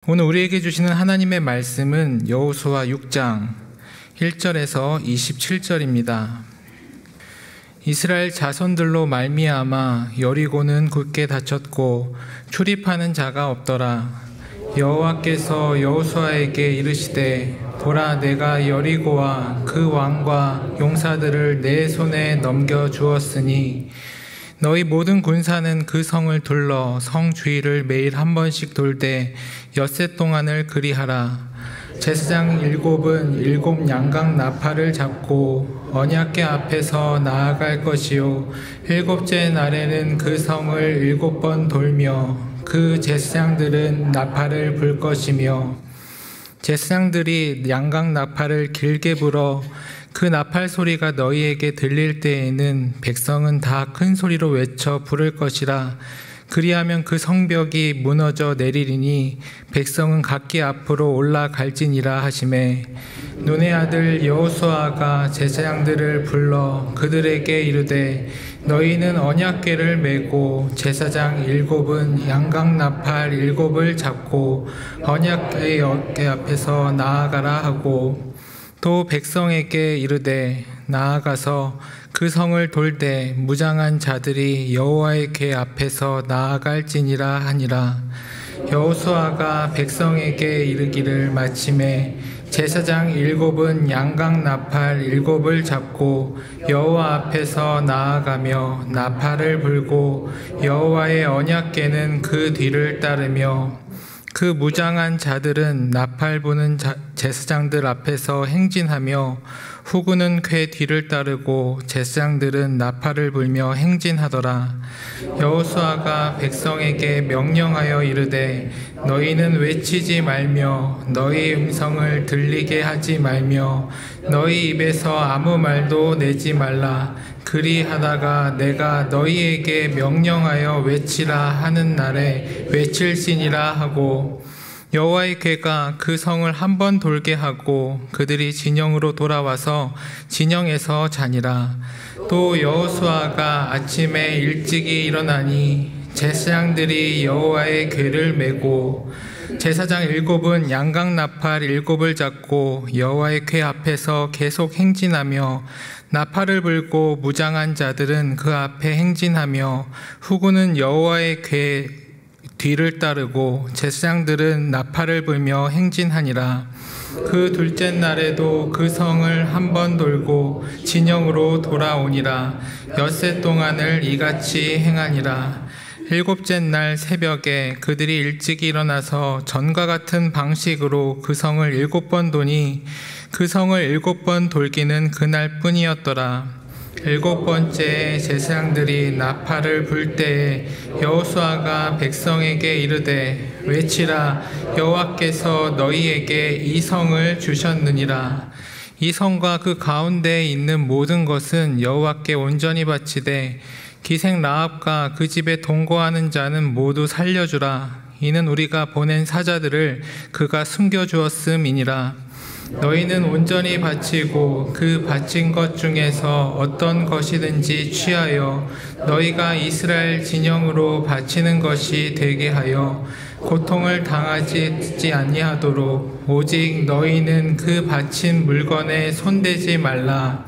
오늘 우리에게 주시는 하나님의 말씀은 여호수아 6장 1절에서 27절입니다. 이스라엘 자손들로 말미암아 여리고는 굳게 닫혔고 출입하는 자가 없더라. 여호와께서 여호수아에게 이르시되 보라, 내가 여리고와 그 왕과 용사들을 내 손에 넘겨 주었으니 너희 모든 군사는 그 성을 둘러 성 주위를 매일 한 번씩 돌되 엿새 동안을 그리하라. 제사장 7은 7 양각 나팔을 잡고 언약궤 앞에서 나아갈 것이요 7째 날에는 그 성을 7번 돌며 그 제사장들은 나팔을 불 것이며 제사장들이 양각 나팔을 길게 불어 그 나팔 소리가 너희에게 들릴 때에는 백성은 다 큰 소리로 외쳐 부를 것이라. 그리하면 그 성벽이 무너져 내리리니 백성은 각기 앞으로 올라갈지니라 하시매, 눈의 아들 여호수아가 제사장들을 불러 그들에게 이르되 너희는 언약궤를 메고 제사장 7은 양각 나팔 7을 잡고 언약궤 앞에서 나아가라 하고, 또 백성에게 이르되 나아가서 그 성을 돌되 무장한 자들이 여호와의 궤 앞에서 나아갈지니라 하니라. 여호수아가 백성에게 이르기를 마침에 제사장 7은 양각 나팔 7을 잡고 여호와 앞에서 나아가며 나팔을 불고 여호와의 언약궤는 그 뒤를 따르며 그 무장한 자들은 나팔 부는 제사장들 앞에서 행진하며 후군은 궤 뒤를 따르고 제사장들은 나팔을 불며 행진하더라. 여호수아가 백성에게 명령하여 이르되 너희는 외치지 말며 너희 음성을 들리게 하지 말며 너희 입에서 아무 말도 내지 말라. 그리하다가 내가 너희에게 명령하여 외치라 하는 날에 외칠지니라 하고, 여호와의 궤가 그 성을 한 번 돌게 하고 그들이 진영으로 돌아와서 진영에서 자니라. 또 여호수아가 아침에 일찍이 일어나니 제사장들이 여호와의 궤를 메고 제사장 7은 양각 나팔 7을 잡고 여호와의 궤 앞에서 계속 행진하며 나팔을 불고 무장한 자들은 그 앞에 행진하며 후군은 여호와의 궤 뒤를 따르고 제사장들은 나팔을 불며 행진하니라. 그 둘째 날에도 그 성을 한 번 돌고 진영으로 돌아오니라. 엿새 동안을 이같이 행하니라. 7째 날 새벽에 그들이 일찍 일어나서 전과 같은 방식으로 그 성을 7번 도니 그 성을 7번 돌기는 그날 뿐이었더라. 7번째에 제사장들이 나팔을 불 때에 여호수아가 백성에게 이르되 외치라. 여호와께서 너희에게 이 성을 주셨느니라. 이 성과 그 가운데에 있는 모든 것은 여호와께 온전히 바치되 기생 라합과 그 집에 동거하는 자는 모두 살려주라. 이는 우리가 보낸 사자들을 그가 숨겨주었음이니라. 너희는 온전히 바치고 그 바친 것 중에서 어떤 것이든지 취하여 너희가 이스라엘 진영으로 바치는 것이 되게 하여 고통을 당하지 아니하도록 오직 너희는 그 바친 물건에 손대지 말라.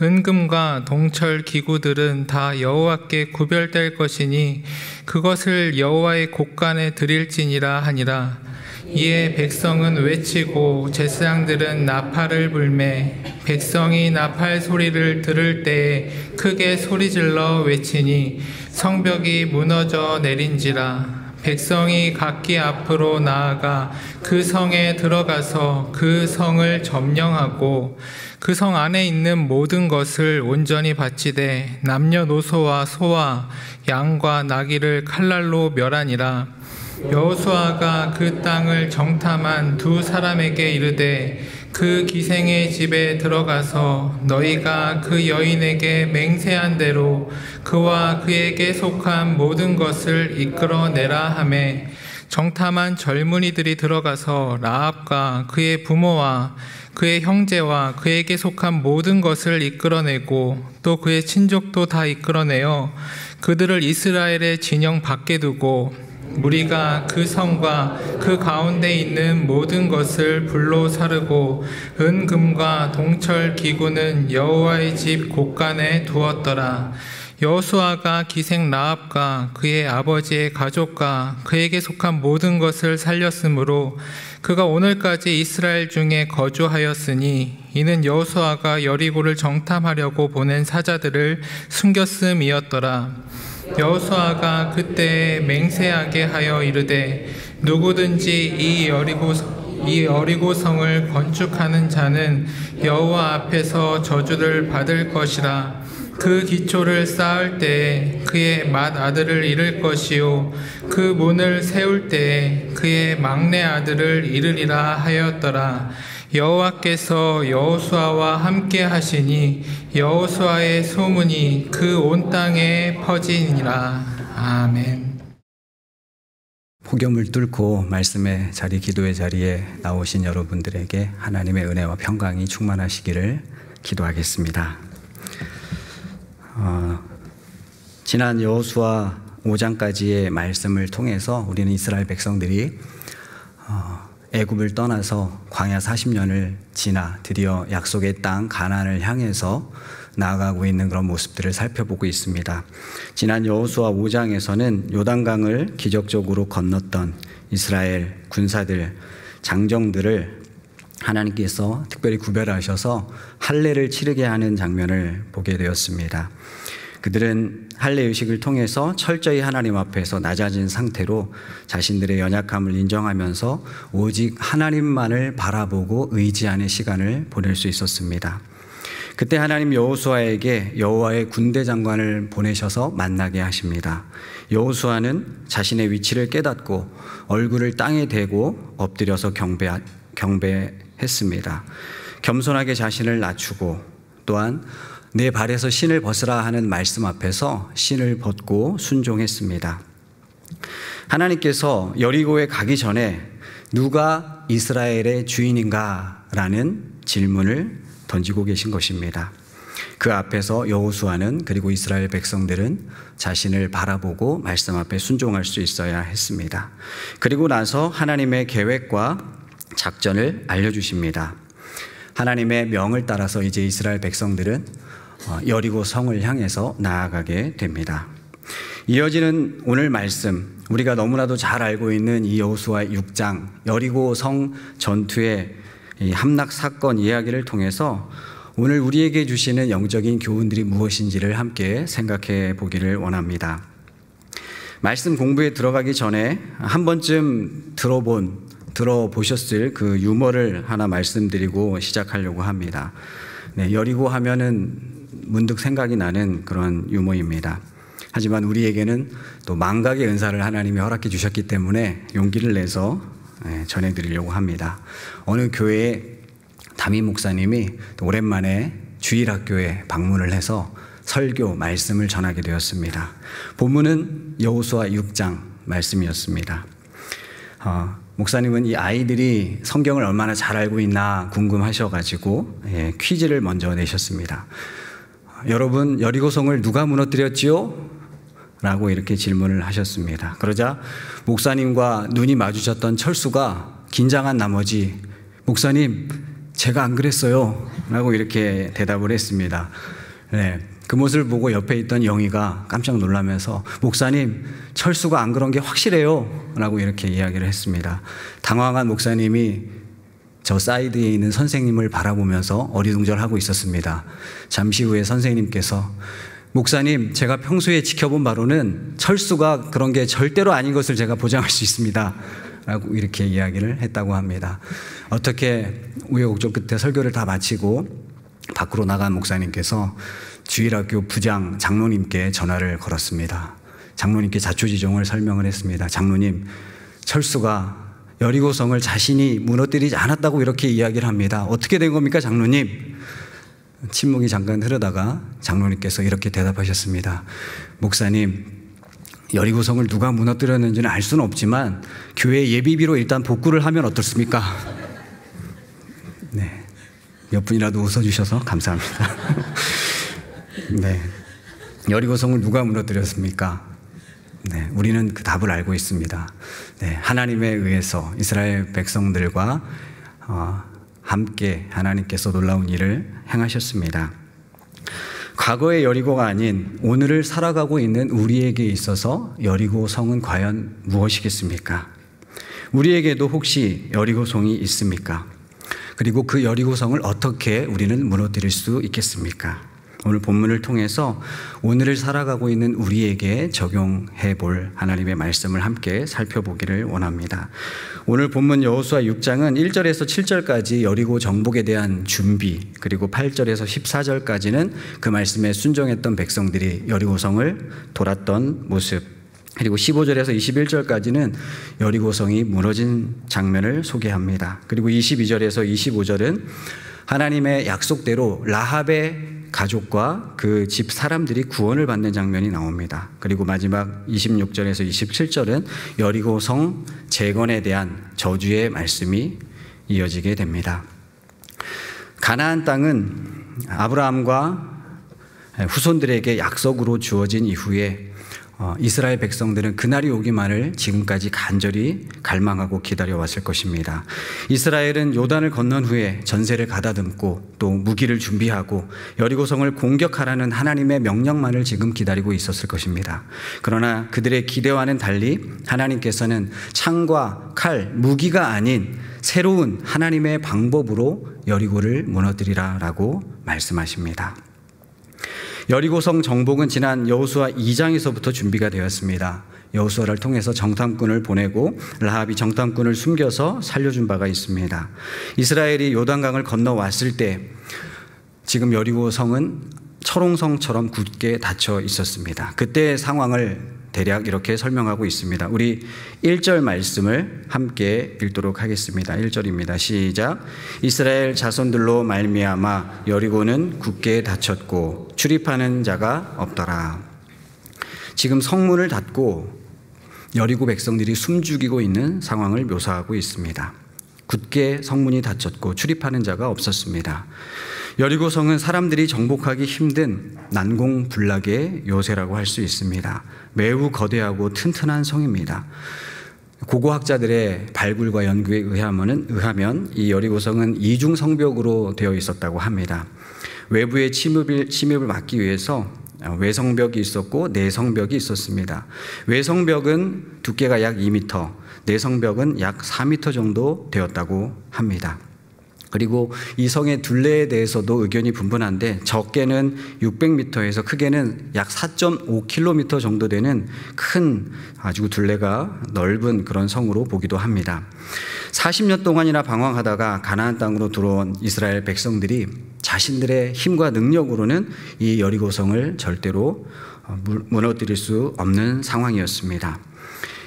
은금과 동철 기구들은 다 여호와께 구별될 것이니 그것을 여호와의 곳간에 드릴지니라 하니라. 이에 백성은 외치고 제사장들은 나팔을 불매 백성이 나팔 소리를 들을 때에 크게 소리질러 외치니 성벽이 무너져 내린지라. 백성이 각기 앞으로 나아가 그 성에 들어가서 그 성을 점령하고 그 성 안에 있는 모든 것을 온전히 바치되 남녀노소와 소와 양과 나귀를 칼날로 멸하니라. 여호수아가 그 땅을 정탐한 두 사람에게 이르되 그 기생의 집에 들어가서 너희가 그 여인에게 맹세한 대로 그와 그에게 속한 모든 것을 이끌어내라 하매, 정탐한 젊은이들이 들어가서 라합과 그의 부모와 그의 형제와 그에게 속한 모든 것을 이끌어내고 또 그의 친족도 다 이끌어내어 그들을 이스라엘의 진영 밖에 두고 무리가 그 성과 그 가운데 있는 모든 것을 불로 사르고 은금과 동철 기구는 여호와의 집 곳간에 두었더라. 여호수아가 기생 라합과 그의 아버지의 가족과 그에게 속한 모든 것을 살렸으므로 그가 오늘까지 이스라엘 중에 거주하였으니 이는 여호수아가 여리고를 정탐하려고 보낸 사자들을 숨겼음이었더라. 여호수아가 그때 맹세하게 하여 이르되 누구든지 이 여리고 성을 건축하는 자는 여호와 앞에서 저주를 받을 것이라. 그 기초를 쌓을 때에 그의 맏아들을 잃을 것이요 그 문을 세울 때에 그의 막내 아들을 잃으리라 하였더라. 여호와께서 여호수아와 함께 하시니 여호수아의 소문이 그 온 땅에 퍼지니라. 아멘. 폭염을 뚫고 말씀의 자리, 기도의 자리에 나오신 여러분들에게 하나님의 은혜와 평강이 충만하시기를 기도하겠습니다. 지난 여호수아 5장까지의 말씀을 통해서 우리는 이스라엘 백성들이 애굽을 떠나서 광야 40년을 지나 드디어 약속의 땅 가나안을 향해서 나아가고 있는 그런 모습들을 살펴보고 있습니다. 지난 여호수아 5장에서는 요단강을 기적적으로 건넜던 이스라엘 군사들, 장정들을 하나님께서 특별히 구별하셔서 할례를 치르게 하는 장면을 보게 되었습니다. 그들은 할례 의식을 통해서 철저히 하나님 앞에서 낮아진 상태로 자신들의 연약함을 인정하면서 오직 하나님만을 바라보고 의지하는 시간을 보낼 수 있었습니다. 그때 하나님 여호수아에게 여호와의 군대 장관을 보내셔서 만나게 하십니다. 여호수아는 자신의 위치를 깨닫고 얼굴을 땅에 대고 엎드려서 경배했습니다. 겸손하게 자신을 낮추고 또한 내 발에서 신을 벗으라 하는 말씀 앞에서 신을 벗고 순종했습니다. 하나님께서 여리고에 가기 전에 누가 이스라엘의 주인인가? 라는 질문을 던지고 계신 것입니다. 그 앞에서 여호수아는 그리고 이스라엘 백성들은 자신을 바라보고 말씀 앞에 순종할 수 있어야 했습니다. 그리고 나서 하나님의 계획과 작전을 알려주십니다. 하나님의 명을 따라서 이제 이스라엘 백성들은 여리고 성을 향해서 나아가게 됩니다. 이어지는 오늘 말씀, 우리가 너무나도 잘 알고 있는 이 여호수아 6장 여리고 성 전투의 이 함락 사건 이야기를 통해서 오늘 우리에게 주시는 영적인 교훈들이 무엇인지를 함께 생각해 보기를 원합니다. 말씀 공부에 들어가기 전에 한 번쯤 들어보셨을 그 유머를 하나 말씀드리고 시작하려고 합니다. 네, 여리고 하면은 문득 생각이 나는 그런 유머입니다. 하지만 우리에게는 또 망각의 은사를 하나님이 허락해 주셨기 때문에 용기를 내서 전해드리려고 합니다. 어느 교회에 담임 목사님이 오랜만에 주일학교에 방문을 해서 설교 말씀을 전하게 되었습니다. 본문은 여호수아 6장 말씀이었습니다. 목사님은 이 아이들이 성경을 얼마나 잘 알고 있나 궁금하셔가지고 퀴즈를 먼저 내셨습니다. 여러분, 여리고성을 누가 무너뜨렸지요? 라고 이렇게 질문을 하셨습니다. 그러자 목사님과 눈이 마주쳤던 철수가 긴장한 나머지 목사님, 제가 안 그랬어요. 라고 이렇게 대답을 했습니다. 네, 그 모습을 보고 옆에 있던 영희가 깜짝 놀라면서 목사님, 철수가 안 그런 게 확실해요. 라고 이렇게 이야기를 했습니다. 당황한 목사님이 저 사이드에 있는 선생님을 바라보면서 어리둥절하고 있었습니다. 잠시 후에 선생님께서 목사님, 제가 평소에 지켜본 바로는 철수가 그런 게 절대로 아닌 것을 제가 보장할 수 있습니다. 라고 이렇게 이야기를 했다고 합니다. 어떻게 우여곡절 끝에 설교를 다 마치고 밖으로 나간 목사님께서 주일학교 부장 장로님께 전화를 걸었습니다. 장로님께 자초지종을 설명을 했습니다. 장로님, 철수가 여리고성을 자신이 무너뜨리지 않았다고 이렇게 이야기를 합니다. 어떻게 된 겁니까, 장로님? 침묵이 잠깐 흐르다가 장로님께서 이렇게 대답하셨습니다. 목사님, 여리고성을 누가 무너뜨렸는지는 알 수는 없지만 교회 예비비로 일단 복구를 하면 어떻습니까? 네, 몇 분이라도 웃어주셔서 감사합니다. 네, 여리고성을 누가 무너뜨렸습니까? 네, 우리는 그 답을 알고 있습니다. 네, 하나님에 의해서 이스라엘 백성들과 함께 하나님께서 놀라운 일을 행하셨습니다. 과거의 여리고가 아닌 오늘을 살아가고 있는 우리에게 있어서 여리고 성은 과연 무엇이겠습니까? 우리에게도 혹시 여리고 성이 있습니까? 그리고 그 여리고 성을 어떻게 우리는 무너뜨릴 수 있겠습니까? 오늘 본문을 통해서 오늘을 살아가고 있는 우리에게 적용해 볼 하나님의 말씀을 함께 살펴보기를 원합니다. 오늘 본문 여호수아 6장은 1절에서 7절까지 여리고 정복에 대한 준비, 그리고 8절에서 14절까지는 그 말씀에 순종했던 백성들이 여리고성을 돌았던 모습, 그리고 15절에서 21절까지는 여리고성이 무너진 장면을 소개합니다. 그리고 22절에서 25절은 하나님의 약속대로 라합의 가족과 그 집 사람들이 구원을 받는 장면이 나옵니다. 그리고 마지막 26절에서 27절은 여리고성 재건에 대한 저주의 말씀이 이어지게 됩니다. 가나안 땅은 아브라함과 후손들에게 약속으로 주어진 이후에 이스라엘 백성들은 그날이 오기만을 지금까지 간절히 갈망하고 기다려왔을 것입니다. 이스라엘은 요단을 건넌 후에 전세를 가다듬고 또 무기를 준비하고 여리고성을 공격하라는 하나님의 명령만을 지금 기다리고 있었을 것입니다. 그러나 그들의 기대와는 달리 하나님께서는 창과 칼, 무기가 아닌 새로운 하나님의 방법으로 여리고를 무너뜨리라라고 말씀하십니다. 여리고성 정복은 지난 여호수아 2장에서부터 준비가 되었습니다. 여호수아를 통해서 정탐꾼을 보내고 라합이 정탐꾼을 숨겨서 살려준 바가 있습니다. 이스라엘이 요단강을 건너왔을 때 지금 여리고성은 철옹성처럼 굳게 닫혀 있었습니다. 그때의 상황을 대략 이렇게 설명하고 있습니다. 우리 1절 말씀을 함께 읽도록 하겠습니다. 1절입니다. 시작. 이스라엘 자손들로 말미암아 여리고는 굳게 닫혔고 출입하는 자가 없더라. 지금 성문을 닫고 여리고 백성들이 숨죽이고 있는 상황을 묘사하고 있습니다. 굳게 성문이 닫혔고 출입하는 자가 없었습니다. 여리고성은 사람들이 정복하기 힘든 난공불락의 요새라고 할 수 있습니다. 매우 거대하고 튼튼한 성입니다. 고고학자들의 발굴과 연구에 의하면 이 여리고성은 이중 성벽으로 되어 있었다고 합니다. 외부의 침입을 막기 위해서 외성벽이 있었고 내성벽이 있었습니다. 외성벽은 두께가 약 2m, 내성벽은 약 4m 정도 되었다고 합니다. 그리고 이 성의 둘레에 대해서도 의견이 분분한데 적게는 600m에서 크게는 약 4.5km 정도 되는 큰 아주 둘레가 넓은 그런 성으로 보기도 합니다. 40년 동안이나 방황하다가 가나안 땅으로 들어온 이스라엘 백성들이 자신들의 힘과 능력으로는 이 여리고성을 절대로 무너뜨릴 수 없는 상황이었습니다.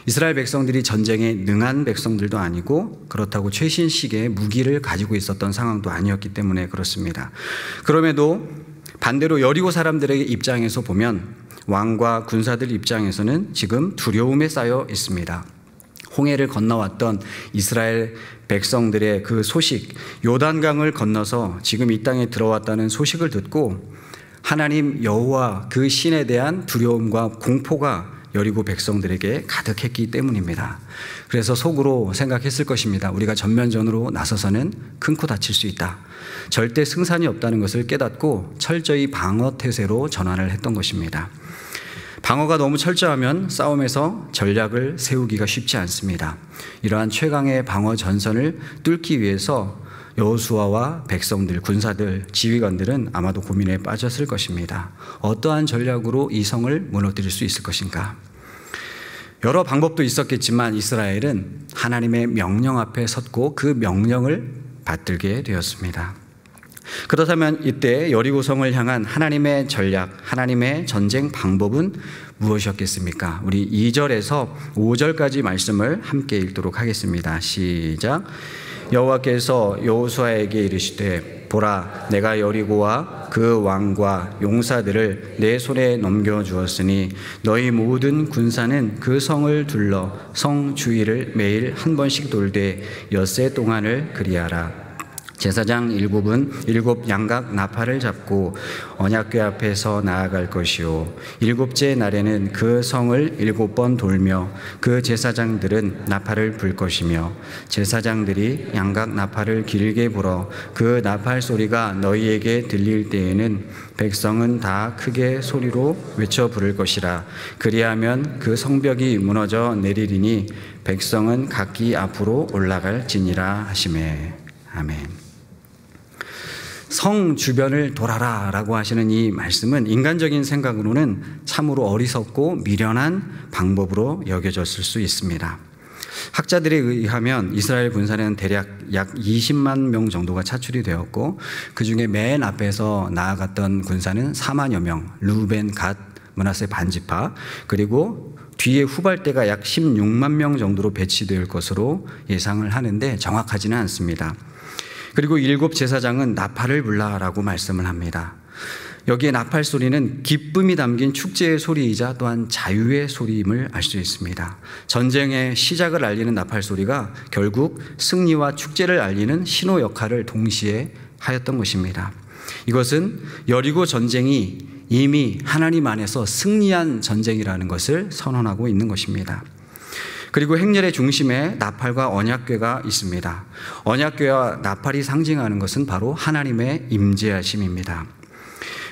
이스라엘 백성들이 전쟁에 능한 백성들도 아니고 그렇다고 최신식의 무기를 가지고 있었던 상황도 아니었기 때문에 그렇습니다. 그럼에도 반대로 여리고 사람들의 입장에서 보면 왕과 군사들 입장에서는 지금 두려움에 쌓여 있습니다. 홍해를 건너왔던 이스라엘 백성들의 그 소식, 요단강을 건너서 지금 이 땅에 들어왔다는 소식을 듣고 하나님 여호와 그 신에 대한 두려움과 공포가 여리고 백성들에게 가득했기 때문입니다. 그래서 속으로 생각했을 것입니다. 우리가 전면전으로 나서서는 큰코 다칠 수 있다. 절대 승산이 없다는 것을 깨닫고 철저히 방어 태세로 전환을 했던 것입니다. 방어가 너무 철저하면 싸움에서 전략을 세우기가 쉽지 않습니다. 이러한 최강의 방어 전선을 뚫기 위해서 여호수아와 백성들, 군사들, 지휘관들은 아마도 고민에 빠졌을 것입니다. 어떠한 전략으로 이 성을 무너뜨릴 수 있을 것인가? 여러 방법도 있었겠지만 이스라엘은 하나님의 명령 앞에 섰고 그 명령을 받들게 되었습니다. 그렇다면 이때 여리고성을 향한 하나님의 전략, 하나님의 전쟁 방법은 무엇이었겠습니까? 우리 2절에서 5절까지 말씀을 함께 읽도록 하겠습니다. 시작. 여호와께서 여호수아에게 이르시되 보라 내가 여리고와 그 왕과 용사들을 내 손에 넘겨주었으니 너희 모든 군사는 그 성을 둘러 성 주위를 매일 한 번씩 돌되 엿새 동안을 그리하라. 제사장 일곱은 일곱 양각 나팔을 잡고 언약궤 앞에서 나아갈 것이요 일곱째 날에는 그 성을 7번 돌며 그 제사장들은 나팔을 불 것이며 제사장들이 양각 나팔을 길게 불어 그 나팔 소리가 너희에게 들릴 때에는 백성은 다 크게 소리로 외쳐 부를 것이라. 그리하면 그 성벽이 무너져 내리리니 백성은 각기 앞으로 올라갈지니라 하시매. 아멘. 성 주변을 돌아라 라고 하시는 이 말씀은 인간적인 생각으로는 참으로 어리석고 미련한 방법으로 여겨졌을 수 있습니다. 학자들에 의하면 이스라엘 군사는 대략 약 20만 명 정도가 차출이 되었고 그 중에 맨 앞에서 나아갔던 군사는 4만여 명, 루벤, 갓, 므낫세 반지파, 그리고 뒤에 후발대가 약 16만 명 정도로 배치될 것으로 예상을 하는데 정확하지는 않습니다. 그리고 7 제사장은 나팔을 불라라고 말씀을 합니다. 여기에 나팔 소리는 기쁨이 담긴 축제의 소리이자 또한 자유의 소리임을 알 수 있습니다. 전쟁의 시작을 알리는 나팔 소리가 결국 승리와 축제를 알리는 신호 역할을 동시에 하였던 것입니다. 이것은 여리고 전쟁이 이미 하나님 안에서 승리한 전쟁이라는 것을 선언하고 있는 것입니다. 그리고 행렬의 중심에 나팔과 언약궤가 있습니다. 언약궤와 나팔이 상징하는 것은 바로 하나님의 임재하심입니다.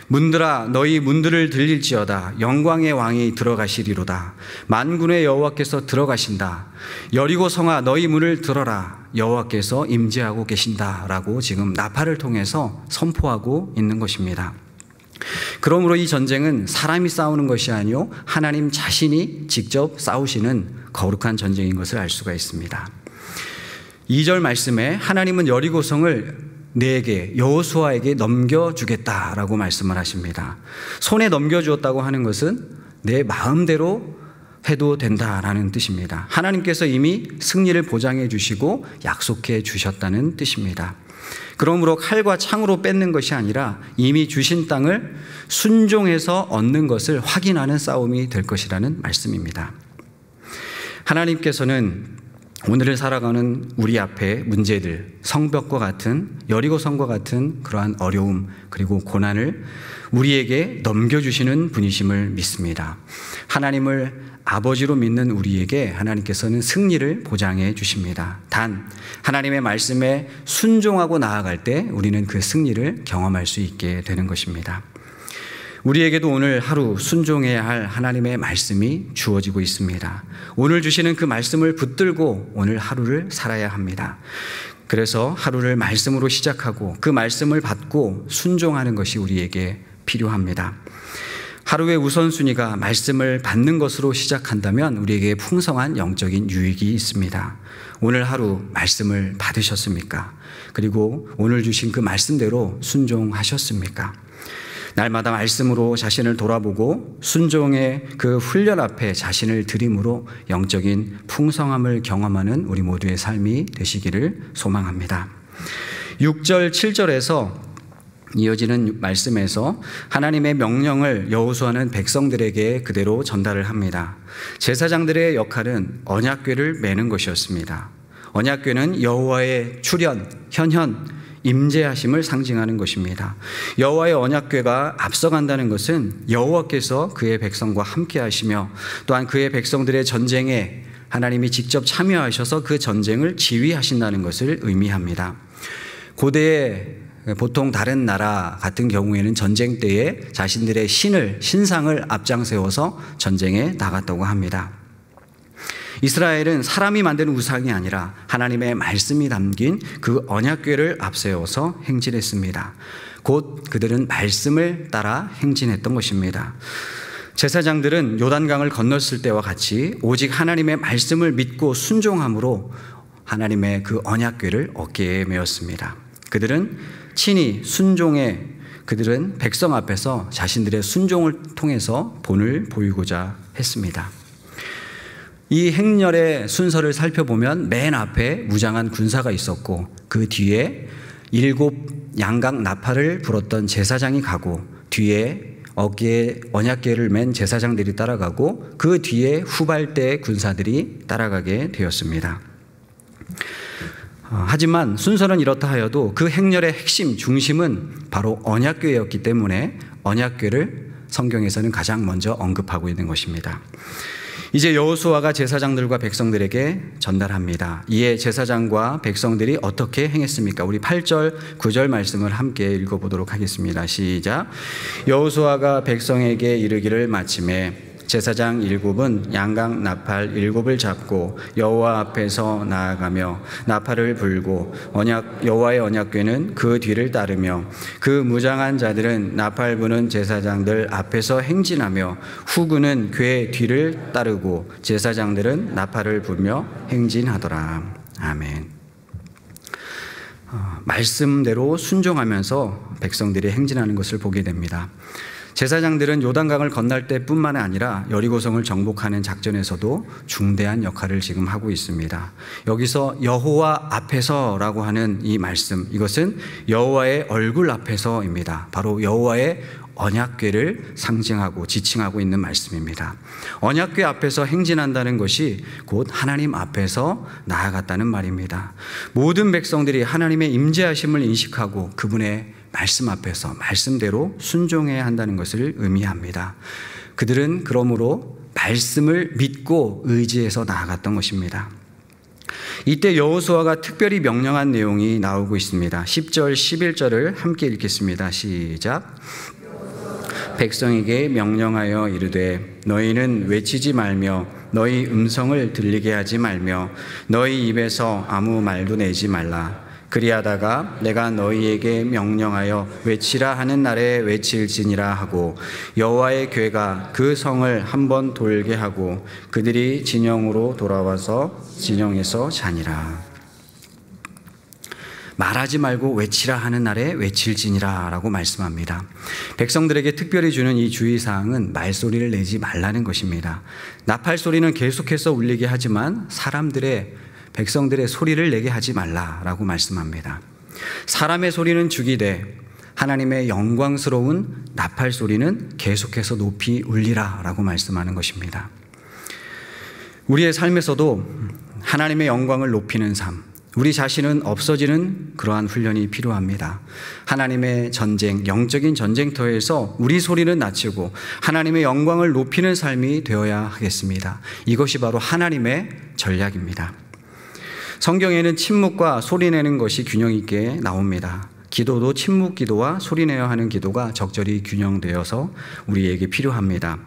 문들아 너희 문들을 들릴지어다. 영광의 왕이 들어가시리로다. 만군의 여호와께서 들어가신다. 여리고 성아 너희 문을 들어라. 여호와께서 임재하고 계신다라고 지금 나팔을 통해서 선포하고 있는 것입니다. 그러므로 이 전쟁은 사람이 싸우는 것이 아니요 하나님 자신이 직접 싸우시는 거룩한 전쟁인 것을 알 수가 있습니다. 2절 말씀에 하나님은 여리고성을 내게 여호수아에게 넘겨주겠다라고 말씀을 하십니다. 손에 넘겨주었다고 하는 것은 내 마음대로 해도 된다라는 뜻입니다. 하나님께서 이미 승리를 보장해 주시고 약속해 주셨다는 뜻입니다. 그러므로 칼과 창으로 뺏는 것이 아니라 이미 주신 땅을 순종해서 얻는 것을 확인하는 싸움이 될 것이라는 말씀입니다. 하나님께서는 오늘을 살아가는 우리 앞에 문제들, 성벽과 같은 여리고성과 같은 그러한 어려움 그리고 고난을 우리에게 넘겨주시는 분이심을 믿습니다. 하나님을 아버지로 믿는 우리에게 하나님께서는 승리를 보장해 주십니다. 단 하나님의 말씀에 순종하고 나아갈 때 우리는 그 승리를 경험할 수 있게 되는 것입니다. 우리에게도 오늘 하루 순종해야 할 하나님의 말씀이 주어지고 있습니다. 오늘 주시는 그 말씀을 붙들고 오늘 하루를 살아야 합니다. 그래서 하루를 말씀으로 시작하고 그 말씀을 받고 순종하는 것이 우리에게 필요합니다. 하루의 우선순위가 말씀을 받는 것으로 시작한다면 우리에게 풍성한 영적인 유익이 있습니다. 오늘 하루 말씀을 받으셨습니까? 그리고 오늘 주신 그 말씀대로 순종하셨습니까? 날마다 말씀으로 자신을 돌아보고 순종의 그 훈련 앞에 자신을 드림으로 영적인 풍성함을 경험하는 우리 모두의 삶이 되시기를 소망합니다. 6절, 7절에서 이어지는 말씀에서 하나님의 명령을 여호수아는 백성들에게 그대로 전달을 합니다. 제사장들의 역할은 언약궤를 매는 것이었습니다. 언약궤는 여호와의 출현, 현현, 임재하심을 상징하는 것입니다. 여호와의 언약궤가 앞서간다는 것은 여호와께서 그의 백성과 함께 하시며 또한 그의 백성들의 전쟁에 하나님이 직접 참여하셔서 그 전쟁을 지휘하신다는 것을 의미합니다. 고대에 보통 다른 나라 같은 경우에는 전쟁 때에 자신들의 신상을 앞장세워서 전쟁에 나갔다고 합니다. 이스라엘은 사람이 만든 우상이 아니라 하나님의 말씀이 담긴 그 언약궤를 앞세워서 행진했습니다. 곧 그들은 말씀을 따라 행진했던 것입니다. 제사장들은 요단강을 건넜을 때와 같이 오직 하나님의 말씀을 믿고 순종함으로 하나님의 그 언약궤를 어깨에 메었습니다. 그들은 친히 그들은 백성 앞에서 자신들의 순종을 통해서 본을 보이고자 했습니다. 이 행렬의 순서를 살펴보면 맨 앞에 무장한 군사가 있었고 그 뒤에 7 양각 나팔을 불었던 제사장이 가고 뒤에 어깨에 언약궤를 맨 제사장들이 따라가고 그 뒤에 후발대 군사들이 따라가게 되었습니다. 하지만 순서는 이렇다 하여도 그 행렬의 핵심, 중심은 바로 언약궤였기 때문에 언약궤를 성경에서는 가장 먼저 언급하고 있는 것입니다. 이제 여호수아가 제사장들과 백성들에게 전달합니다. 이에 제사장과 백성들이 어떻게 행했습니까? 우리 8절, 9절 말씀을 함께 읽어보도록 하겠습니다. 시작. 여호수아가 백성에게 이르기를 마침에 제사장 7은 양각 나팔 7을 잡고 여호와 앞에서 나아가며 나팔을 불고 여호와의 언약궤는 그 뒤를 따르며 그 무장한 자들은 나팔 부는 제사장들 앞에서 행진하며 후군은 궤 뒤를 따르고 제사장들은 나팔을 불며 행진하더라. 아멘. 말씀대로 순종하면서 백성들이 행진하는 것을 보게 됩니다. 제사장들은 요단강을 건널 때뿐만 아니라 여리고성을 정복하는 작전에서도 중대한 역할을 지금 하고 있습니다. 여기서 여호와 앞에서라고 하는 이 말씀, 이것은 여호와의 얼굴 앞에서입니다. 바로 여호와의 언약궤를 상징하고 지칭하고 있는 말씀입니다. 언약궤 앞에서 행진한다는 것이 곧 하나님 앞에서 나아갔다는 말입니다. 모든 백성들이 하나님의 임재하심을 인식하고 그분의 말씀 앞에서 말씀대로 순종해야 한다는 것을 의미합니다. 그들은 그러므로 말씀을 믿고 의지해서 나아갔던 것입니다. 이때 여호수아가 특별히 명령한 내용이 나오고 있습니다. 10절, 11절을 함께 읽겠습니다. 시작. 백성에게 명령하여 이르되 너희는 외치지 말며 너희 음성을 들리게 하지 말며 너희 입에서 아무 말도 내지 말라. 그리하다가 내가 너희에게 명령하여 외치라 하는 날에 외칠지니라 하고 여호와의 궤가 그 성을 한번 돌게 하고 그들이 진영으로 돌아와서 진영에서 자니라. 말하지 말고 외치라 하는 날에 외칠지니라 라고 말씀합니다. 백성들에게 특별히 주는 이 주의사항은 말소리를 내지 말라는 것입니다. 나팔 소리는 계속해서 울리게 하지만 백성들의 소리를 내게 하지 말라라고 말씀합니다. 사람의 소리는 죽이되 하나님의 영광스러운 나팔 소리는 계속해서 높이 울리라라고 말씀하는 것입니다. 우리의 삶에서도 하나님의 영광을 높이는 삶, 우리 자신은 없어지는 그러한 훈련이 필요합니다. 하나님의 전쟁, 영적인 전쟁터에서 우리 소리는 낮추고 하나님의 영광을 높이는 삶이 되어야 하겠습니다. 이것이 바로 하나님의 전략입니다. 성경에는 침묵과 소리내는 것이 균형 있게 나옵니다. 기도도 침묵 기도와 소리내야 하는 기도가 적절히 균형되어서 우리에게 필요합니다.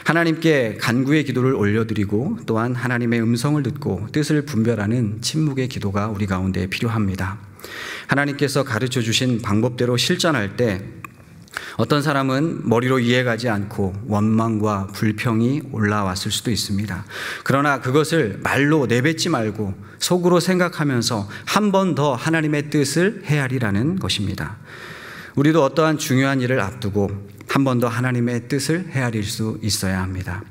하나님께 간구의 기도를 올려드리고 또한 하나님의 음성을 듣고 뜻을 분별하는 침묵의 기도가 우리 가운데 필요합니다. 하나님께서 가르쳐 주신 방법대로 실천할 때 어떤 사람은 머리로 이해가지 않고 원망과 불평이 올라왔을 수도 있습니다. 그러나 그것을 말로 내뱉지 말고 속으로 생각하면서 한 번 더 하나님의 뜻을 헤아리라는 것입니다. 우리도 어떠한 중요한 일을 앞두고 한 번 더 하나님의 뜻을 헤아릴 수 있어야 합니다.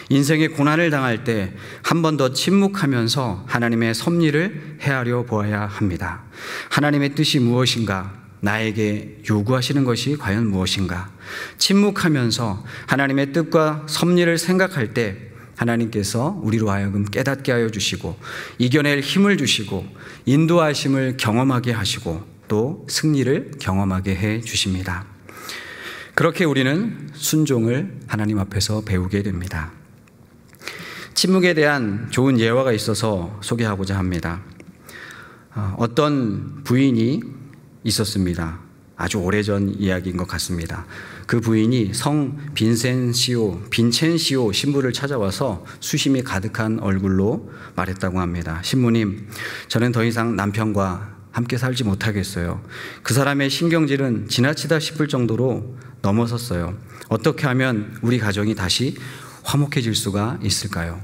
인생의 고난을 당할 때 한 번 더 침묵하면서 하나님의 섭리를 헤아려 보아야 합니다. 하나님의 뜻이 무엇인가? 나에게 요구하시는 것이 과연 무엇인가? 침묵하면서 하나님의 뜻과 섭리를 생각할 때 하나님께서 우리로 하여금 깨닫게 하여 주시고 이겨낼 힘을 주시고 인도하심을 경험하게 하시고 또 승리를 경험하게 해 주십니다. 그렇게 우리는 순종을 하나님 앞에서 배우게 됩니다. 침묵에 대한 좋은 예화가 있어서 소개하고자 합니다. 어떤 부인이 있었습니다. 아주 오래전 이야기인 것 같습니다. 그 부인이 성 빈첸시오 신부를 찾아와서 수심이 가득한 얼굴로 말했다고 합니다. 신부님, 저는 더 이상 남편과 함께 살지 못하겠어요. 그 사람의 신경질은 지나치다 싶을 정도로 넘어섰어요. 어떻게 하면 우리 가정이 다시 화목해질 수가 있을까요?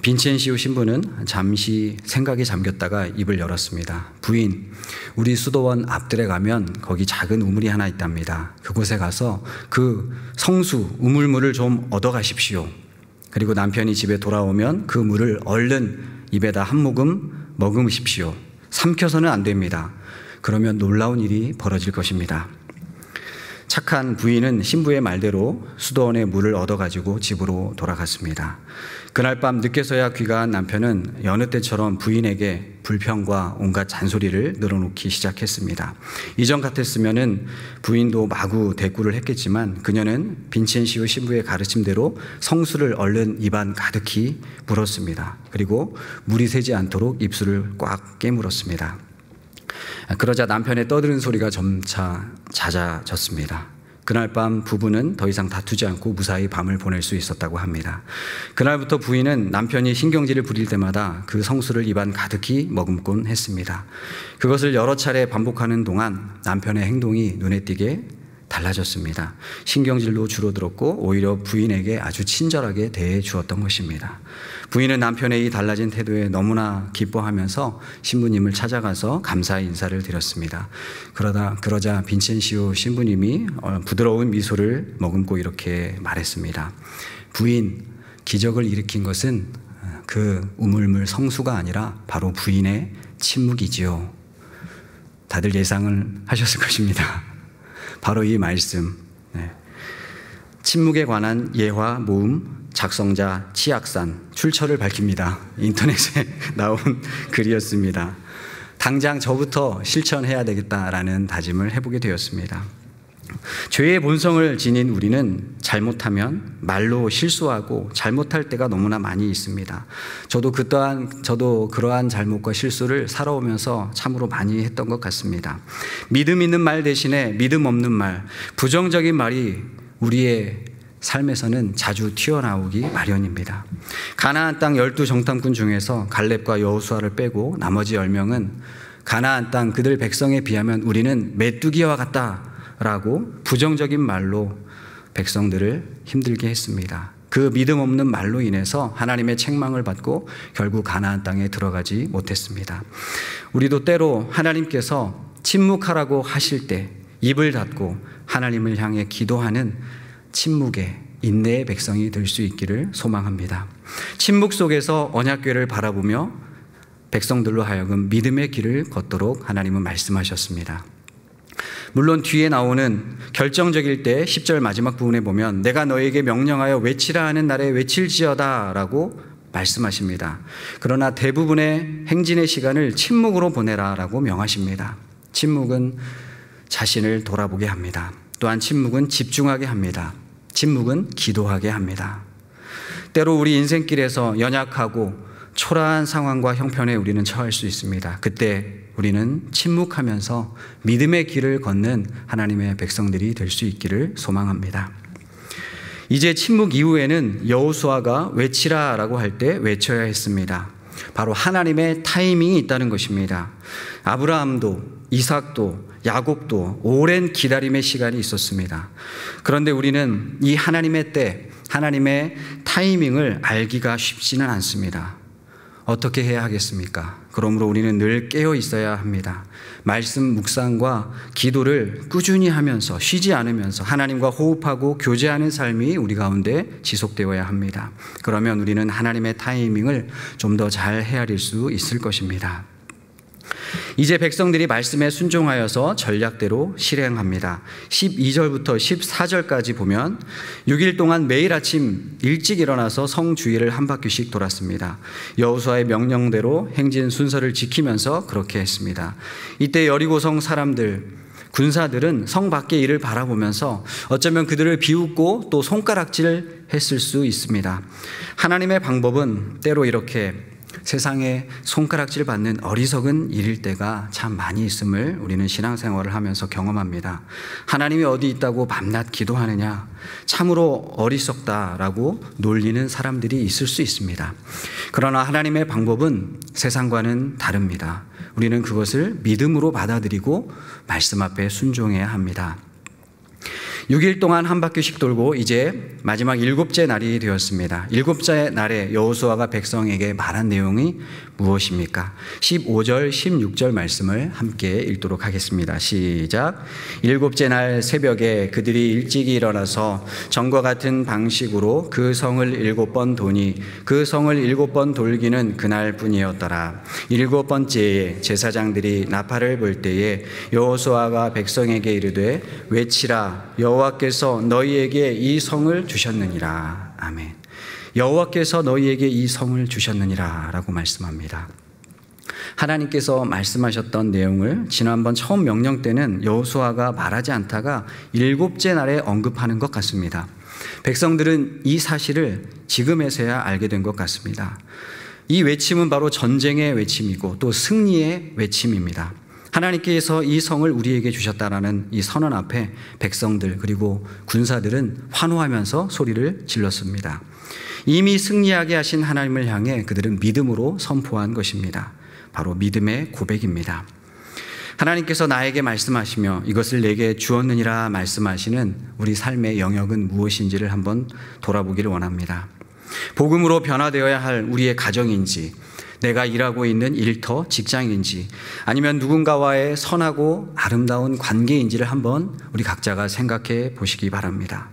빈첸시오 신부는 잠시 생각에 잠겼다가 입을 열었습니다. 부인, 우리 수도원 앞들에 가면 거기 작은 우물이 하나 있답니다. 그곳에 가서 그 성수 우물물을 좀 얻어가십시오. 그리고 남편이 집에 돌아오면 그 물을 얼른 입에다 한 모금 머금으십시오. 삼켜서는 안 됩니다. 그러면 놀라운 일이 벌어질 것입니다. 착한 부인은 신부의 말대로 수도원의 물을 얻어가지고 집으로 돌아갔습니다. 그날 밤 늦게서야 귀가한 남편은 여느 때처럼 부인에게 불평과 온갖 잔소리를 늘어놓기 시작했습니다. 이전 같았으면 부인도 마구 대꾸를 했겠지만 그녀는 빈첸시오 신부의 가르침대로 성수를 얼른 입안 가득히 물었습니다. 그리고 물이 새지 않도록 입술을 꽉 깨물었습니다. 그러자 남편의 떠드는 소리가 점차 잦아졌습니다. 그날 밤 부부는 더 이상 다투지 않고 무사히 밤을 보낼 수 있었다고 합니다. 그날부터 부인은 남편이 신경질을 부릴 때마다 그 성수를 입안 가득히 머금곤 했습니다. 그것을 여러 차례 반복하는 동안 남편의 행동이 눈에 띄게 달라졌습니다. 신경질도 줄어들었고 오히려 부인에게 아주 친절하게 대해 주었던 것입니다. 부인은 남편의 이 달라진 태도에 너무나 기뻐하면서 신부님을 찾아가서 감사의 인사를 드렸습니다. 그러자 빈첸시오 신부님이 부드러운 미소를 머금고 이렇게 말했습니다. 부인, 기적을 일으킨 것은 그 우물물 성수가 아니라 바로 부인의 침묵이지요. 다들 예상을 하셨을 것입니다. 바로 이 말씀, 침묵에 관한 예화 모음 작성자 치악산, 출처를 밝힙니다. 인터넷에 나온 글이었습니다. 당장 저부터 실천해야 되겠다라는 다짐을 해보게 되었습니다. 죄의 본성을 지닌 우리는 잘못하면 말로 실수하고 잘못할 때가 너무나 많이 있습니다. 저도 그러한 잘못과 실수를 살아오면서 참으로 많이 했던 것 같습니다. 믿음 있는 말 대신에 믿음 없는 말, 부정적인 말이 우리의 삶에서는 자주 튀어나오기 마련입니다. 가나안 땅 12정탐꾼 중에서 갈렙과 여호수아를 빼고 나머지 10명은 가나안 땅 그들 백성에 비하면 우리는 메뚜기와 같다라고 부정적인 말로 백성들을 힘들게 했습니다. 그 믿음 없는 말로 인해서 하나님의 책망을 받고 결국 가나안 땅에 들어가지 못했습니다. 우리도 때로 하나님께서 침묵하라고 하실 때 입을 닫고 하나님을 향해 기도하는 침묵의 인내의 백성이 될 수 있기를 소망합니다. 침묵 속에서 언약궤를 바라보며 백성들로 하여금 믿음의 길을 걷도록 하나님은 말씀하셨습니다. 물론 뒤에 나오는 결정적일 때 10절 마지막 부분에 보면 내가 너에게 명령하여 외치라 하는 날에 외칠지어다 라고 말씀하십니다. 그러나 대부분의 행진의 시간을 침묵으로 보내라 라고 명하십니다. 침묵은 자신을 돌아보게 합니다. 또한 침묵은 집중하게 합니다. 침묵은 기도하게 합니다. 때로 우리 인생길에서 연약하고 초라한 상황과 형편에 우리는 처할 수 있습니다. 그때 우리는 침묵하면서 믿음의 길을 걷는 하나님의 백성들이 될 수 있기를 소망합니다. 이제 침묵 이후에는 여호수아가 외치라라고 할 때 외쳐야 했습니다. 바로 하나님의 타이밍이 있다는 것입니다. 아브라함도 이삭도 야곱도 오랜 기다림의 시간이 있었습니다. 그런데 우리는 이 하나님의 때, 하나님의 타이밍을 알기가 쉽지는 않습니다. 어떻게 해야 하겠습니까? 그러므로 우리는 늘 깨어 있어야 합니다. 말씀 묵상과 기도를 꾸준히 하면서 쉬지 않으면서 하나님과 호흡하고 교제하는 삶이 우리 가운데 지속되어야 합니다. 그러면 우리는 하나님의 타이밍을 좀 더 잘 헤아릴 수 있을 것입니다. 이제 백성들이 말씀에 순종하여서 전략대로 실행합니다. 12절부터 14절까지 보면 6일 동안 매일 아침 일찍 일어나서 성 주위를 한 바퀴씩 돌았습니다. 여호수아의 명령대로 행진 순서를 지키면서 그렇게 했습니다. 이때 여리고성 군사들은 성 밖의 일을 바라보면서 어쩌면 그들을 비웃고 또 손가락질 했을 수 있습니다. 하나님의 방법은 때로 이렇게 세상에 손가락질 받는 어리석은 일일 때가 참 많이 있음을 우리는 신앙생활을 하면서 경험합니다. 하나님이 어디 있다고 밤낮 기도하느냐, 참으로 어리석다라고 놀리는 사람들이 있을 수 있습니다. 그러나 하나님의 방법은 세상과는 다릅니다. 우리는 그것을 믿음으로 받아들이고 말씀 앞에 순종해야 합니다. 6일 동안 한 바퀴씩 돌고 이제 마지막 7째 날이 되었습니다. 7째 날에 여호수아가 백성에게 말한 내용이 무엇입니까? 15절, 16절 말씀을 함께 읽도록 하겠습니다. 시작. 7째 날 새벽에 그들이 일찍이 일어나서 전과 같은 방식으로 그 성을 7번 도니 그 성을 7번 돌기는 그날뿐이었더라. 7번째에 제사장들이 나팔을 불 때에 여호수아가 백성에게 이르되 외치라. 여호와께서 너희에게 이 성을 주셨느니라. 아멘. 여호와께서 너희에게 이 성을 주셨느니라 라고 말씀합니다. 하나님께서 말씀하셨던 내용을 지난번 처음 명령 때는 여호수아가 말하지 않다가 7째 날에 언급하는 것 같습니다. 백성들은 이 사실을 지금에서야 알게 된 것 같습니다. 이 외침은 바로 전쟁의 외침이고 또 승리의 외침입니다. 하나님께서 이 성을 우리에게 주셨다라는 이 선언 앞에 백성들 그리고 군사들은 환호하면서 소리를 질렀습니다. 이미 승리하게 하신 하나님을 향해 그들은 믿음으로 선포한 것입니다. 바로 믿음의 고백입니다. 하나님께서 나에게 말씀하시며 이것을 내게 주었느니라 말씀하시는 우리 삶의 영역은 무엇인지를 한번 돌아보기를 원합니다. 복음으로 변화되어야 할 우리의 가정인지, 내가 일하고 있는 일터, 직장인지, 아니면 누군가와의 선하고 아름다운 관계인지를 한번 우리 각자가 생각해 보시기 바랍니다.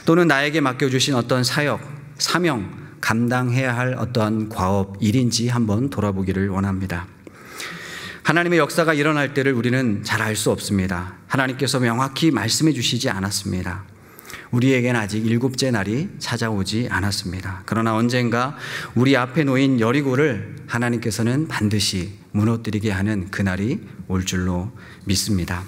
또는 나에게 맡겨주신 어떤 사역, 사명, 감당해야 할 어떠한 과업, 일인지 한번 돌아보기를 원합니다. 하나님의 역사가 일어날 때를 우리는 잘 알 수 없습니다. 하나님께서 명확히 말씀해 주시지 않았습니다. 우리에게는 아직 7째 날이 찾아오지 않았습니다. 그러나 언젠가 우리 앞에 놓인 여리고를 하나님께서는 반드시 무너뜨리게 하는 그날이 올 줄로 믿습니다.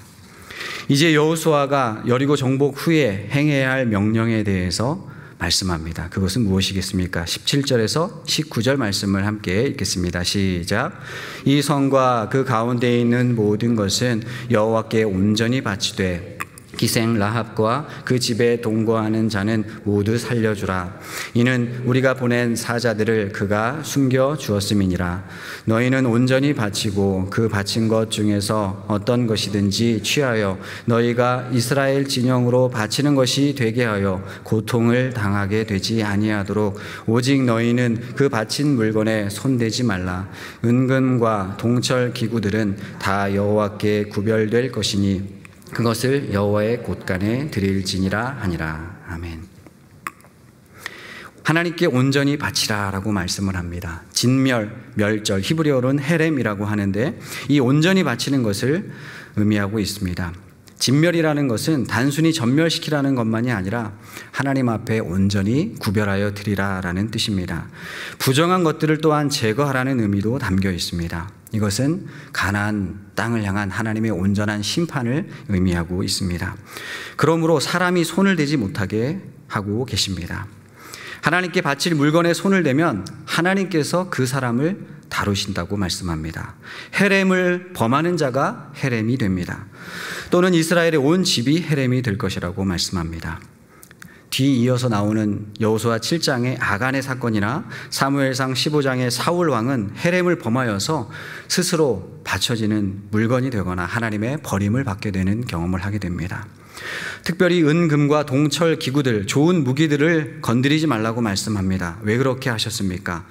이제 여호수아가 여리고 정복 후에 행해야 할 명령에 대해서 말씀합니다. 그것은 무엇이겠습니까? 17절에서 19절 말씀을 함께 읽겠습니다. 시작. 이 성과 그 가운데 있는 모든 것은 여호와께 온전히 바치되 기생 라합과 그 집에 동거하는 자는 모두 살려주라. 이는 우리가 보낸 사자들을 그가 숨겨 주었음이니라. 너희는 온전히 바치고 그 바친 것 중에서 어떤 것이든지 취하여 너희가 이스라엘 진영으로 바치는 것이 되게 하여 고통을 당하게 되지 아니하도록 오직 너희는 그 바친 물건에 손대지 말라. 은금과 동철 기구들은 다 여호와께 구별될 것이니 그것을 여호와의 곳간에 드릴지니라 하니라. 아멘. 하나님께 온전히 바치라 라고 말씀을 합니다. 진멸, 멸절, 히브리어로는 헤렘이라고 하는데 이 온전히 바치는 것을 의미하고 있습니다. 진멸이라는 것은 단순히 전멸시키라는 것만이 아니라 하나님 앞에 온전히 구별하여 드리라 라는 뜻입니다. 부정한 것들을 또한 제거하라는 의미도 담겨 있습니다. 이것은 가나안 땅을 향한 하나님의 온전한 심판을 의미하고 있습니다. 그러므로 사람이 손을 대지 못하게 하고 계십니다. 하나님께 바칠 물건에 손을 대면 하나님께서 그 사람을 다루신다고 말씀합니다. 헤렘을 범하는 자가 헤렘이 됩니다. 또는 이스라엘의 온 집이 헤렘이 될 것이라고 말씀합니다. 뒤이어서 나오는 여호수아 7장의 아간의 사건이나 사무엘상 15장의 사울 왕은 헤렘을 범하여서 스스로 바쳐지는 물건이 되거나 하나님의 버림을 받게 되는 경험을 하게 됩니다. 특별히 은금과 동철 기구들, 좋은 무기들을 건드리지 말라고 말씀합니다. 왜 그렇게 하셨습니까?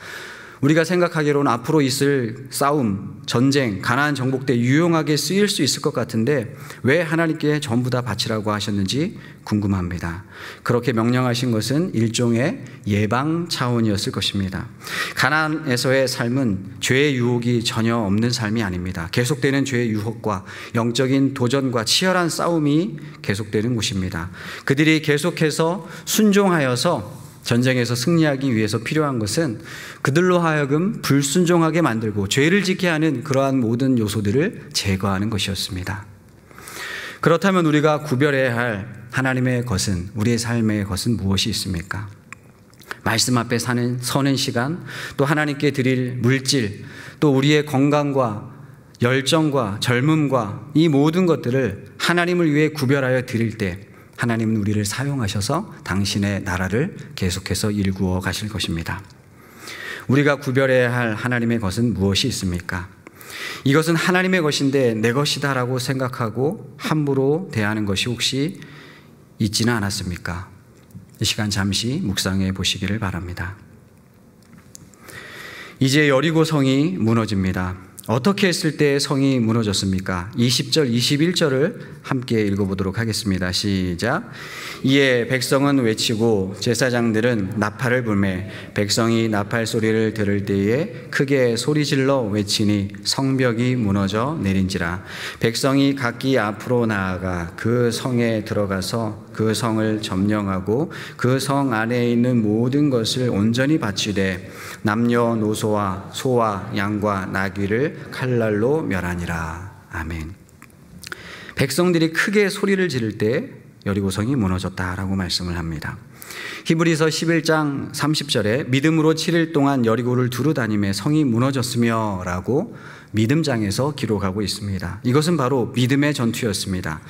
우리가 생각하기로는 앞으로 있을 싸움, 전쟁, 가나안 정복 때 유용하게 쓰일 수 있을 것 같은데 왜 하나님께 전부 다 바치라고 하셨는지 궁금합니다. 그렇게 명령하신 것은 일종의 예방 차원이었을 것입니다. 가나안에서의 삶은 죄의 유혹이 전혀 없는 삶이 아닙니다. 계속되는 죄의 유혹과 영적인 도전과 치열한 싸움이 계속되는 곳입니다. 그들이 계속해서 순종하여서 전쟁에서 승리하기 위해서 필요한 것은 그들로 하여금 불순종하게 만들고 죄를 짓게 하는 그러한 모든 요소들을 제거하는 것이었습니다. 그렇다면 우리가 구별해야 할 하나님의 것은, 우리의 삶의 것은 무엇이 있습니까? 말씀 앞에 서는 시간, 또 하나님께 드릴 물질, 또 우리의 건강과 열정과 젊음과 이 모든 것들을 하나님을 위해 구별하여 드릴 때 하나님은 우리를 사용하셔서 당신의 나라를 계속해서 일구어 가실 것입니다. 우리가 구별해야 할 하나님의 것은 무엇이 있습니까? 이것은 하나님의 것인데 내 것이다라고 생각하고 함부로 대하는 것이 혹시 있지는 않았습니까? 이 시간 잠시 묵상해 보시기를 바랍니다. 이제 여리고 성이 무너집니다. 어떻게 했을 때 성이 무너졌습니까? 20절, 21절을 함께 읽어보도록 하겠습니다. 시작. 이에 백성은 외치고 제사장들은 나팔을 불매 백성이 나팔 소리를 들을 때에 크게 소리질러 외치니 성벽이 무너져 내린지라. 백성이 각기 앞으로 나아가 그 성에 들어가서 그 성을 점령하고 그 성 안에 있는 모든 것을 온전히 바치되 남녀노소와 소와 양과 나귀를 칼날로 멸하니라. 아멘. 백성들이 크게 소리를 지를 때 여리고성이 무너졌다라고 말씀을 합니다. 히브리서 11장 30절에 믿음으로 7일 동안 여리고를 두루 다니며 성이 무너졌으며 라고 믿음장에서 기록하고 있습니다. 이것은 바로 믿음의 전투였습니다.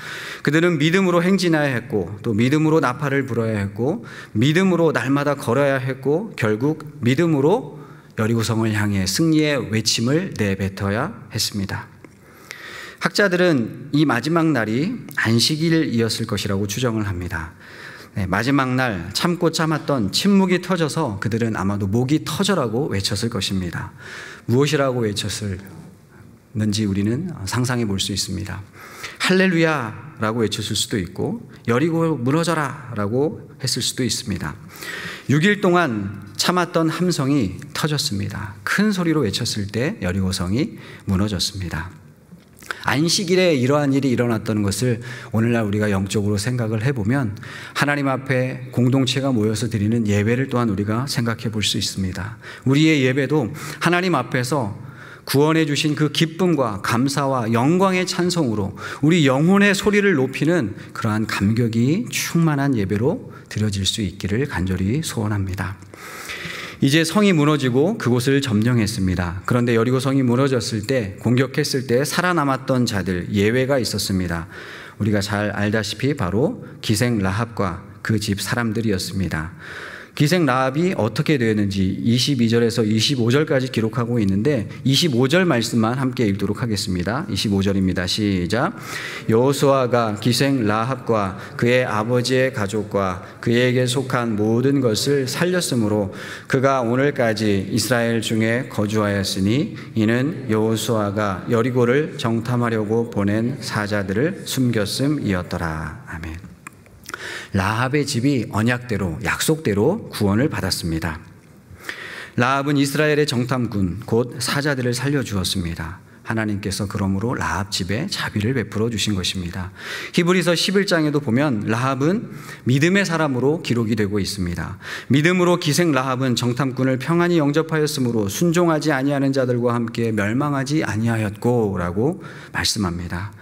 그들은 믿음으로 행진해야 했고 또 믿음으로 나팔을 불어야 했고 믿음으로 날마다 걸어야 했고 결국 믿음으로 여리고성을 향해 승리의 외침을 내뱉어야 했습니다. 학자들은 이 마지막 날이 안식일이었을 것이라고 추정을 합니다. 마지막 날 참고 참았던 침묵이 터져서 그들은 아마도 목이 터져라고 외쳤을 것입니다. 무엇이라고 외쳤을는지 우리는 상상해 볼 수 있습니다. 할렐루야 라고 외쳤을 수도 있고 여리고 무너져라 라고 했을 수도 있습니다. 6일 동안 참았던 함성이 터졌습니다. 큰 소리로 외쳤을 때 여리고성이 무너졌습니다. 안식일에 이러한 일이 일어났던 것을 오늘날 우리가 영적으로 생각을 해보면 하나님 앞에 공동체가 모여서 드리는 예배를 또한 우리가 생각해 볼 수 있습니다. 우리의 예배도 하나님 앞에서 구원해 주신 그 기쁨과 감사와 영광의 찬송으로 우리 영혼의 소리를 높이는 그러한 감격이 충만한 예배로 드려질 수 있기를 간절히 소원합니다. 이제 성이 무너지고 그곳을 점령했습니다. 그런데 여리고 성이 무너졌을 때, 공격했을 때 살아남았던 자들 예외가 있었습니다. 우리가 잘 알다시피 바로 기생 라합과 그 집 사람들이었습니다. 기생 라합이 어떻게 되었는지 22절에서 25절까지 기록하고 있는데 25절 말씀만 함께 읽도록 하겠습니다. 25절입니다. 시작. 여호수아가 기생 라합과 그의 아버지의 가족과 그에게 속한 모든 것을 살렸으므로 그가 오늘까지 이스라엘 중에 거주하였으니 이는 여호수아가 여리고를 정탐하려고 보낸 사자들을 숨겼음이었더라. 아멘. 라합의 집이 언약대로 약속대로 구원을 받았습니다. 라합은 이스라엘의 정탐꾼 곧 사자들을 살려주었습니다. 하나님께서 그러므로 라합 집에 자비를 베풀어 주신 것입니다. 히브리서 11장에도 보면 라합은 믿음의 사람으로 기록이 되고 있습니다. 믿음으로 기생 라합은 정탐꾼을 평안히 영접하였으므로 순종하지 아니하는 자들과 함께 멸망하지 아니하였고 라고 말씀합니다.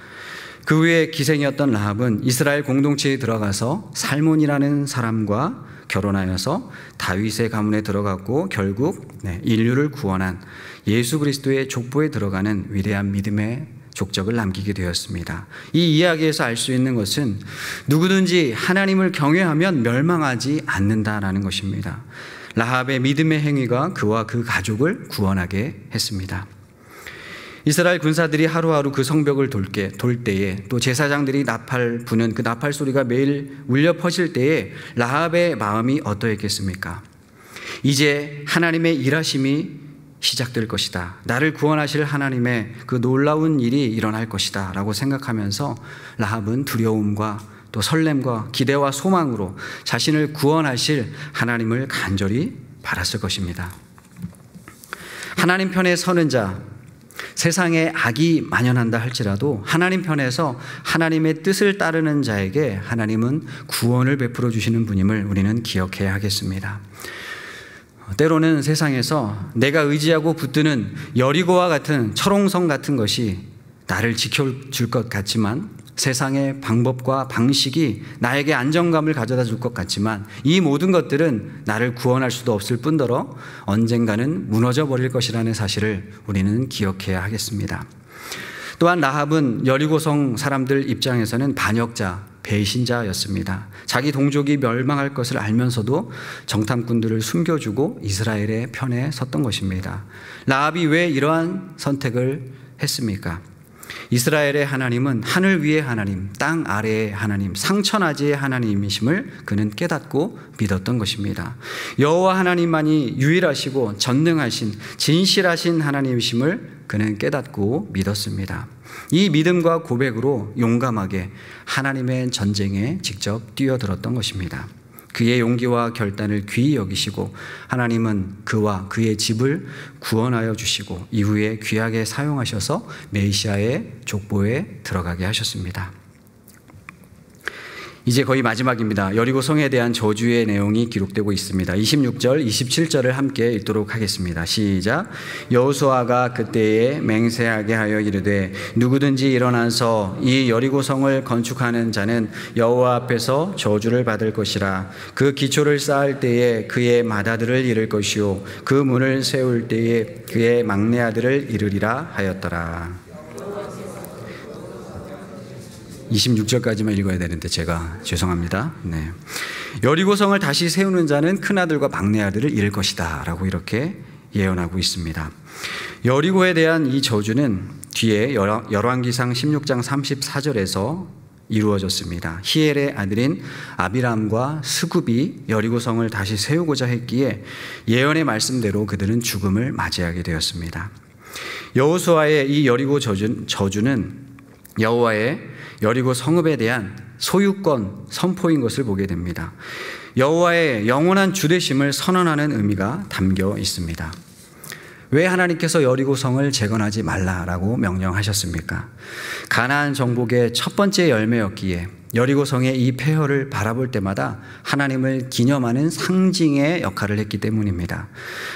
그 후에 기생이었던 라합은 이스라엘 공동체에 들어가서 살몬이라는 사람과 결혼하여서 다윗의 가문에 들어갔고 결국 인류를 구원한 예수 그리스도의 족보에 들어가는 위대한 믿음의 족적을 남기게 되었습니다. 이 이야기에서 알 수 있는 것은 누구든지 하나님을 경외하면 멸망하지 않는다라는 것입니다. 라합의 믿음의 행위가 그와 그 가족을 구원하게 했습니다. 이스라엘 군사들이 하루하루 그 성벽을 돌 때에 또 제사장들이 나팔 부는 그 나팔 소리가 매일 울려 퍼질 때에 라합의 마음이 어떠했겠습니까? 이제 하나님의 일하심이 시작될 것이다. 나를 구원하실 하나님의 그 놀라운 일이 일어날 것이다 라고 생각하면서 라합은 두려움과 또 설렘과 기대와 소망으로 자신을 구원하실 하나님을 간절히 바랐을 것입니다. 하나님 편에 서는 자, 세상에 악이 만연한다 할지라도 하나님 편에서 하나님의 뜻을 따르는 자에게 하나님은 구원을 베풀어 주시는 분임을 우리는 기억해야 하겠습니다. 때로는 세상에서 내가 의지하고 붙드는 여리고와 같은 철옹성 같은 것이 나를 지켜줄 것 같지만 세상의 방법과 방식이 나에게 안정감을 가져다 줄 것 같지만 이 모든 것들은 나를 구원할 수도 없을 뿐더러 언젠가는 무너져 버릴 것이라는 사실을 우리는 기억해야 하겠습니다. 또한 라합은 여리고성 사람들 입장에서는 반역자, 배신자였습니다. 자기 동족이 멸망할 것을 알면서도 정탐꾼들을 숨겨주고 이스라엘의 편에 섰던 것입니다. 라합이 왜 이러한 선택을 했습니까? 이스라엘의 하나님은 하늘 위의 하나님, 땅 아래의 하나님, 상천하지의 하나님이심을 그는 깨닫고 믿었던 것입니다. 여호와 하나님만이 유일하시고 전능하신 진실하신 하나님이심을 그는 깨닫고 믿었습니다. 이 믿음과 고백으로 용감하게 하나님의 전쟁에 직접 뛰어들었던 것입니다. 그의 용기와 결단을 귀히 여기시고 하나님은 그와 그의 집을 구원하여 주시고 이후에 귀하게 사용하셔서 메시아의 족보에 들어가게 하셨습니다. 이제 거의 마지막입니다. 여리고 성에 대한 저주의 내용이 기록되고 있습니다. 26절, 27절을 함께 읽도록 하겠습니다. 시작. 여호수아가 그때에 맹세하게 하여 이르되 누구든지 일어나서 이 여리고 성을 건축하는 자는 여호와 앞에서 저주를 받을 것이라. 그 기초를 쌓을 때에 그의 맏아들을 잃을 것이요 그 문을 세울 때에 그의 막내 아들을 잃으리라 하였더라. 26절까지만 읽어야 되는데 제가 죄송합니다. 네. 여리고성을 다시 세우는 자는 큰아들과 막내아들을 잃을 것이다 라고 이렇게 예언하고 있습니다. 여리고에 대한 이 저주는 뒤에 열왕기상 16장 34절에서 이루어졌습니다. 히엘의 아들인 아비람과 스굽이 여리고성을 다시 세우고자 했기에 예언의 말씀대로 그들은 죽음을 맞이하게 되었습니다. 여호수아의 이 여리고 저주는 여호와의 여리고 성읍에 대한 소유권 선포인 것을 보게 됩니다. 여호와의 영원한 주되심을 선언하는 의미가 담겨 있습니다. 왜 하나님께서 여리고 성을 재건하지 말라라고 명령하셨습니까? 가나안 정복의 첫 번째 열매였기에 여리고 성의 이 폐허를 바라볼 때마다 하나님을 기념하는 상징의 역할을 했기 때문입니다.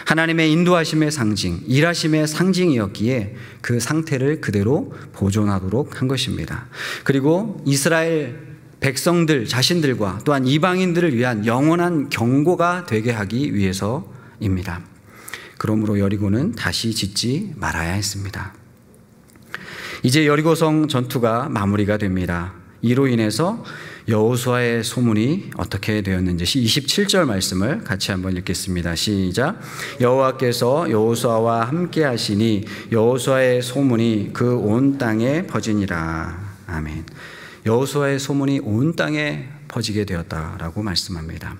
하나님의 인도하심의 상징, 일하심의 상징이었기에 그 상태를 그대로 보존하도록 한 것입니다. 그리고 이스라엘 백성들 자신들과 또한 이방인들을 위한 영원한 경고가 되게 하기 위해서입니다. 그러므로 여리고는 다시 짓지 말아야 했습니다. 이제 여리고성 전투가 마무리가 됩니다. 이로 인해서 여호수아의 소문이 어떻게 되었는지 27절 말씀을 같이 한번 읽겠습니다. 시작. 여호와께서 여호수아와 함께 하시니 여호수아의 소문이 그 온 땅에 퍼지니라. 아멘. 여호수아의 소문이 온 땅에 퍼지게 되었다라고 말씀합니다.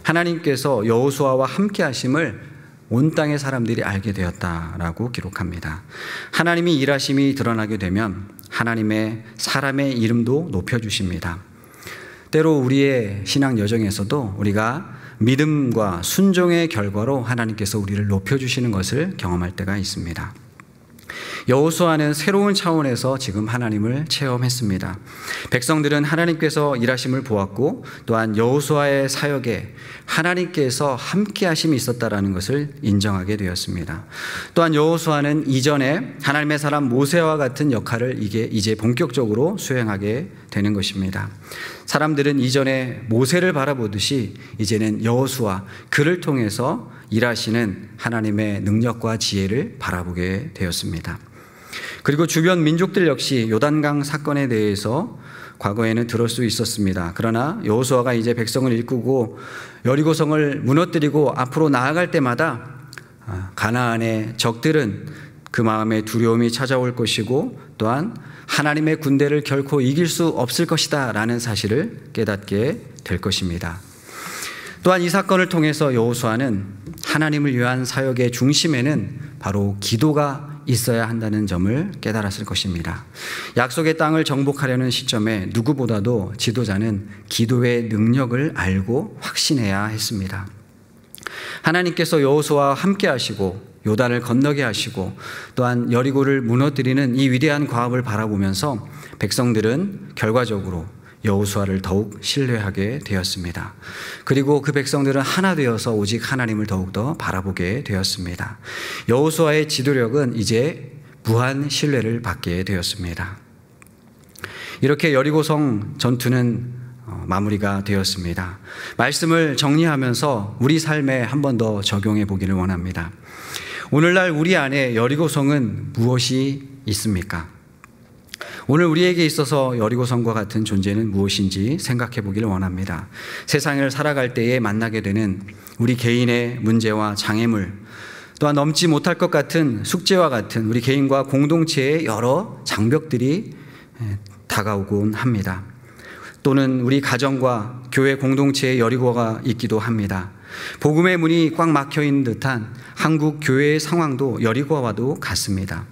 하나님께서 여호수아와 함께 하심을 온 땅의 사람들이 알게 되었다라고 기록합니다. 하나님이 일하심이 드러나게 되면 하나님의 사람의 이름도 높여주십니다. 때로 우리의 신앙 여정에서도 우리가 믿음과 순종의 결과로 하나님께서 우리를 높여주시는 것을 경험할 때가 있습니다. 여호수아는 새로운 차원에서 지금 하나님을 체험했습니다. 백성들은 하나님께서 일하심을 보았고 또한 여호수아의 사역에 하나님께서 함께 하심이 있었다라는 것을 인정하게 되었습니다. 또한 여호수아는 이전에 하나님의 사람 모세와 같은 역할을 이제 본격적으로 수행하게 되는 것입니다. 사람들은 이전에 모세를 바라보듯이 이제는 여호수아 그를 통해서 일하시는 하나님의 능력과 지혜를 바라보게 되었습니다. 그리고 주변 민족들 역시 요단강 사건에 대해서 과거에는 들을 수 있었습니다. 그러나 여호수아가 이제 백성을 이끌고 여리고성을 무너뜨리고 앞으로 나아갈 때마다 가나안의 적들은 그 마음에 두려움이 찾아올 것이고 또한 하나님의 군대를 결코 이길 수 없을 것이다 라는 사실을 깨닫게 될 것입니다. 또한 이 사건을 통해서 여호수아는 하나님을 위한 사역의 중심에는 바로 기도가 있어야 한다는 점을 깨달았을 것입니다. 약속의 땅을 정복하려는 시점에 누구보다도 지도자는 기도의 능력을 알고 확신해야 했습니다. 하나님께서 여호수아와 함께 하시고 요단을 건너게 하시고 또한 여리고를 무너뜨리는 이 위대한 과업을 바라보면서 백성들은 결과적으로 여호수아를 더욱 신뢰하게 되었습니다. 그리고 그 백성들은 하나 되어서 오직 하나님을 더욱더 바라보게 되었습니다. 여호수아의 지도력은 이제 무한 신뢰를 받게 되었습니다. 이렇게 여리고성 전투는 마무리가 되었습니다. 말씀을 정리하면서 우리 삶에 한 번 더 적용해 보기를 원합니다. 오늘날 우리 안에 여리고성은 무엇이 있습니까? 오늘 우리에게 있어서 여리고성과 같은 존재는 무엇인지 생각해 보기를 원합니다. 세상을 살아갈 때에 만나게 되는 우리 개인의 문제와 장애물, 또한 넘지 못할 것 같은 숙제와 같은 우리 개인과 공동체의 여러 장벽들이 다가오곤 합니다. 또는 우리 가정과 교회 공동체의 여리고가 있기도 합니다. 복음의 문이 꽉 막혀 있는 듯한 한국 교회의 상황도 여리고와도 같습니다.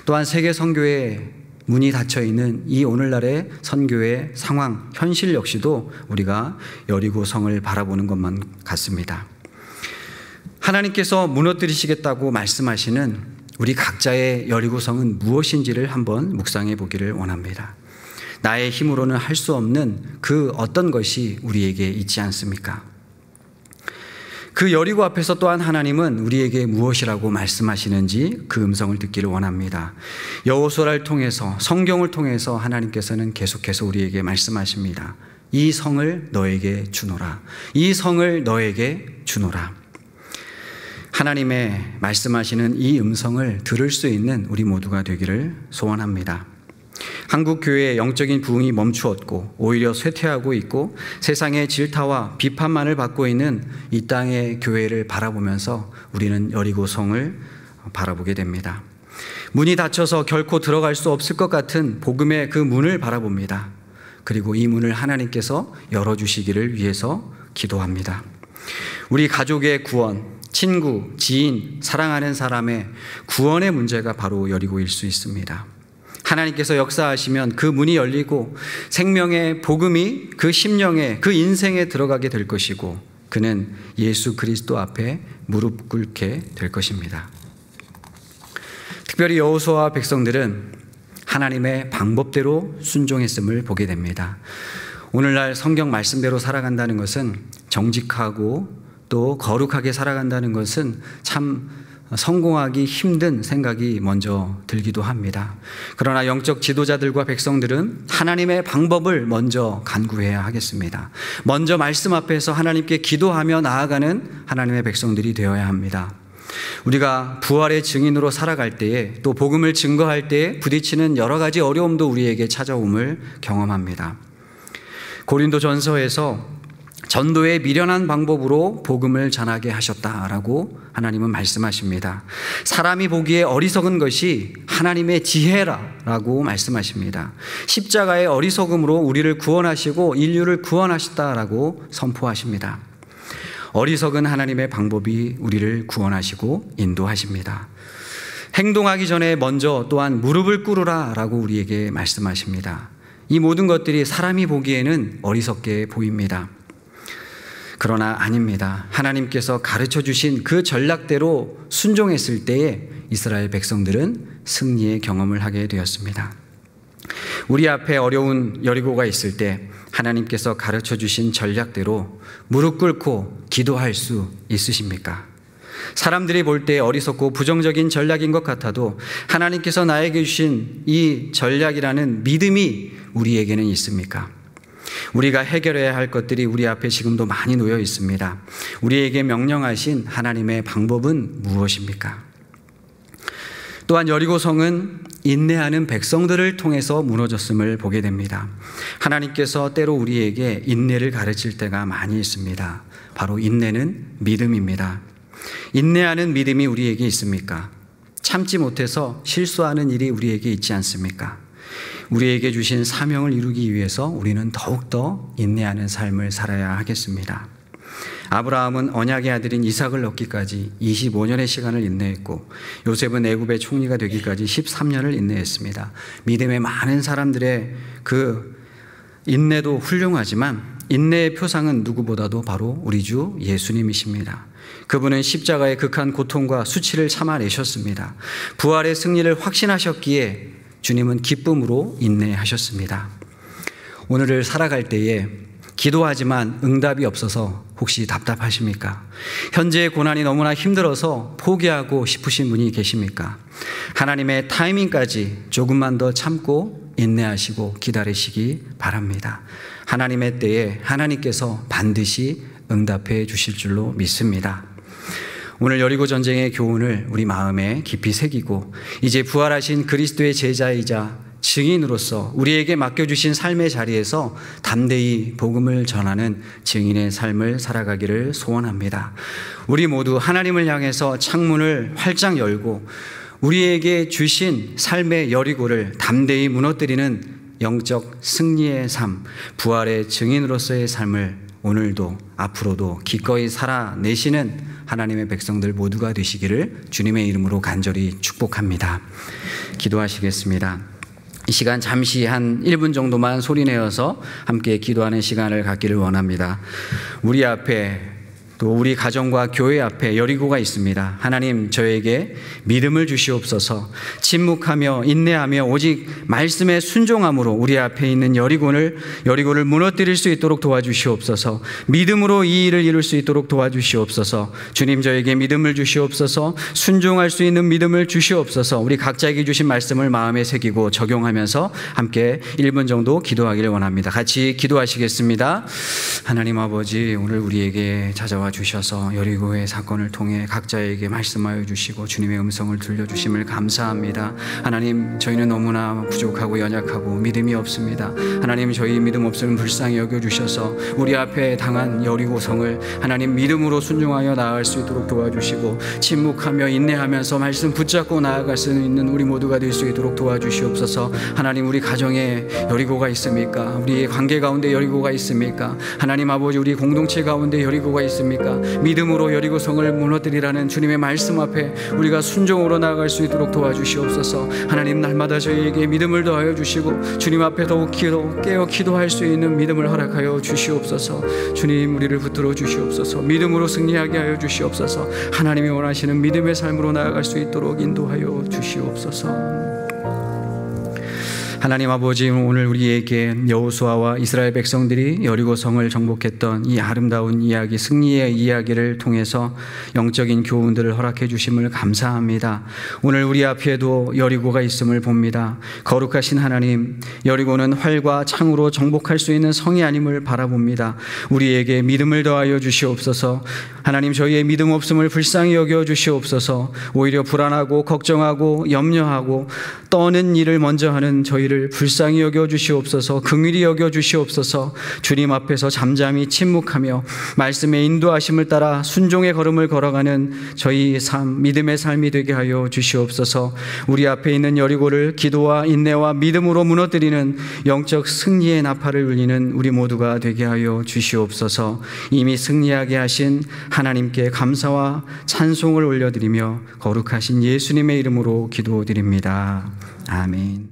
또한 세계 선교의 문이 닫혀 있는 이 오늘날의 선교의 상황, 현실 역시도 우리가 여리고성을 바라보는 것만 같습니다. 하나님께서 무너뜨리시겠다고 말씀하시는 우리 각자의 여리고성은 무엇인지를 한번 묵상해 보기를 원합니다. 나의 힘으로는 할 수 없는 그 어떤 것이 우리에게 있지 않습니까? 그 여리고 앞에서 또한 하나님은 우리에게 무엇이라고 말씀하시는지 그 음성을 듣기를 원합니다. 여호수아를 통해서, 성경을 통해서 하나님께서는 계속해서 우리에게 말씀하십니다. 이 성을 너에게 주노라. 이 성을 너에게 주노라. 하나님의 말씀하시는 이 음성을 들을 수 있는 우리 모두가 되기를 소원합니다. 한국 교회의 영적인 부흥이 멈추었고 오히려 쇠퇴하고 있고 세상의 질타와 비판만을 받고 있는 이 땅의 교회를 바라보면서 우리는 여리고성을 바라보게 됩니다. 문이 닫혀서 결코 들어갈 수 없을 것 같은 복음의 그 문을 바라봅니다. 그리고 이 문을 하나님께서 열어주시기를 위해서 기도합니다. 우리 가족의 구원, 친구, 지인, 사랑하는 사람의 구원의 문제가 바로 여리고일 수 있습니다. 하나님께서 역사하시면 그 문이 열리고 생명의 복음이 그 심령에, 그 인생에 들어가게 될 것이고 그는 예수 그리스도 앞에 무릎 꿇게 될 것입니다. 특별히 여호수아와 백성들은 하나님의 방법대로 순종했음을 보게 됩니다. 오늘날 성경 말씀대로 살아간다는 것은 정직하고 또 거룩하게 살아간다는 것은 참 성공하기 힘든 생각이 먼저 들기도 합니다. 그러나 영적 지도자들과 백성들은 하나님의 방법을 먼저 간구해야 하겠습니다. 먼저 말씀 앞에서 하나님께 기도하며 나아가는 하나님의 백성들이 되어야 합니다. 우리가 부활의 증인으로 살아갈 때에 또 복음을 증거할 때에 부딪히는 여러 가지 어려움도 우리에게 찾아옴을 경험합니다. 고린도전서에서 전도의 미련한 방법으로 복음을 전하게 하셨다라고 하나님은 말씀하십니다. 사람이 보기에 어리석은 것이 하나님의 지혜라라고 말씀하십니다. 십자가의 어리석음으로 우리를 구원하시고 인류를 구원하셨다라고 선포하십니다. 어리석은 하나님의 방법이 우리를 구원하시고 인도하십니다. 행동하기 전에 먼저 또한 무릎을 꿇으라라고 우리에게 말씀하십니다. 이 모든 것들이 사람이 보기에는 어리석게 보입니다. 그러나 아닙니다. 하나님께서 가르쳐 주신 그 전략대로 순종했을 때에 이스라엘 백성들은 승리의 경험을 하게 되었습니다. 우리 앞에 어려운 여리고가 있을 때 하나님께서 가르쳐 주신 전략대로 무릎 꿇고 기도할 수 있으십니까? 사람들이 볼 때 어리석고 부정적인 전략인 것 같아도 하나님께서 나에게 주신 이 전략이라는 믿음이 우리에게는 있습니까? 우리가 해결해야 할 것들이 우리 앞에 지금도 많이 놓여 있습니다. 우리에게 명령하신 하나님의 방법은 무엇입니까? 또한 여리고성은 인내하는 백성들을 통해서 무너졌음을 보게 됩니다. 하나님께서 때로 우리에게 인내를 가르칠 때가 많이 있습니다. 바로 인내는 믿음입니다. 인내하는 믿음이 우리에게 있습니까? 참지 못해서 실수하는 일이 우리에게 있지 않습니까? 우리에게 주신 사명을 이루기 위해서 우리는 더욱더 인내하는 삶을 살아야 하겠습니다. 아브라함은 언약의 아들인 이삭을 얻기까지 25년의 시간을 인내했고 요셉은 애굽의 총리가 되기까지 13년을 인내했습니다. 믿음의 많은 사람들의 그 인내도 훌륭하지만 인내의 표상은 누구보다도 바로 우리 주 예수님이십니다. 그분은 십자가의 극한 고통과 수치를 참아내셨습니다. 부활의 승리를 확신하셨기에 주님은 기쁨으로 인내하셨습니다. 오늘을 살아갈 때에 기도하지만 응답이 없어서 혹시 답답하십니까? 현재의 고난이 너무나 힘들어서 포기하고 싶으신 분이 계십니까? 하나님의 타이밍까지 조금만 더 참고 인내하시고 기다리시기 바랍니다. 하나님의 때에 하나님께서 반드시 응답해 주실 줄로 믿습니다. 오늘 여리고 전쟁의 교훈을 우리 마음에 깊이 새기고 이제 부활하신 그리스도의 제자이자 증인으로서 우리에게 맡겨주신 삶의 자리에서 담대히 복음을 전하는 증인의 삶을 살아가기를 소원합니다. 우리 모두 하나님을 향해서 창문을 활짝 열고 우리에게 주신 삶의 여리고를 담대히 무너뜨리는 영적 승리의 삶, 부활의 증인으로서의 삶을 오늘도 앞으로도 기꺼이 살아내시는 하나님의 백성들 모두가 되시기를 주님의 이름으로 간절히 축복합니다. 기도하시겠습니다. 이 시간 잠시 한 1분 정도만 소리내어서 함께 기도하는 시간을 갖기를 원합니다. 우리 앞에 또 우리 가정과 교회 앞에 여리고가 있습니다. 하나님, 저에게 믿음을 주시옵소서. 침묵하며 인내하며 오직 말씀에 순종함으로 우리 앞에 있는 여리고를 무너뜨릴 수 있도록 도와주시옵소서. 믿음으로 이 일을 이룰 수 있도록 도와주시옵소서. 주님, 저에게 믿음을 주시옵소서. 순종할 수 있는 믿음을 주시옵소서. 우리 각자에게 주신 말씀을 마음에 새기고 적용하면서 함께 1분 정도 기도하기를 원합니다. 같이 기도하시겠습니다. 하나님 아버지, 오늘 우리에게 찾아와 주셔서 여리고의 사건을 통해 각자에게 말씀하여 주시고 주님의 음성을 들려주심을 감사합니다. 하나님, 저희는 너무나 부족하고 연약하고 믿음이 없습니다. 하나님, 저희 믿음 없음을 불쌍히 여겨주셔서 우리 앞에 당한 여리고성을 하나님 믿음으로 순종하여 나아갈 수 있도록 도와주시고 침묵하며 인내하면서 말씀 붙잡고 나아갈 수 있는 우리 모두가 될 수 있도록 도와주시옵소서. 하나님, 우리 가정에 여리고가 있습니까? 우리 관계 가운데 여리고가 있습니까? 하나님 아버지, 우리 공동체 가운데 여리고가 있습니까? 믿음으로 여리고성을 무너뜨리라는 주님의 말씀 앞에 우리가 순종으로 나아갈 수 있도록 도와주시옵소서. 하나님, 날마다 저희에게 믿음을 더하여 주시고 주님 앞에 더욱 깨어 기도할 수 있는 믿음을 허락하여 주시옵소서. 주님, 우리를 붙들어 주시옵소서. 믿음으로 승리하게 하여 주시옵소서. 하나님이 원하시는 믿음의 삶으로 나아갈 수 있도록 인도하여 주시옵소서. 하나님 아버지, 오늘 우리에게 여호수아와 이스라엘 백성들이 여리고성을 정복했던 이 아름다운 이야기, 승리의 이야기를 통해서 영적인 교훈들을 허락해 주심을 감사합니다. 오늘 우리 앞에도 여리고가 있음을 봅니다. 거룩하신 하나님, 여리고는 활과 창으로 정복할 수 있는 성이 아님을 바라봅니다. 우리에게 믿음을 더하여 주시옵소서. 하나님, 저희의 믿음 없음을 불쌍히 여겨 주시옵소서. 오히려 불안하고 걱정하고 염려하고 떠는 일을 먼저 하는 저희를 불쌍히 여겨 주시옵소서. 긍휼히 여겨 주시옵소서. 주님 앞에서 잠잠히 침묵하며 말씀의 인도하심을 따라 순종의 걸음을 걸어가는 저희 삶, 믿음의 삶이 되게 하여 주시옵소서. 우리 앞에 있는 여리고를 기도와 인내와 믿음으로 무너뜨리는 영적 승리의 나팔을 울리는 우리 모두가 되게 하여 주시옵소서. 이미 승리하게 하신 하나님께 감사와 찬송을 올려드리며 거룩하신 예수님의 이름으로 기도드립니다. 아멘.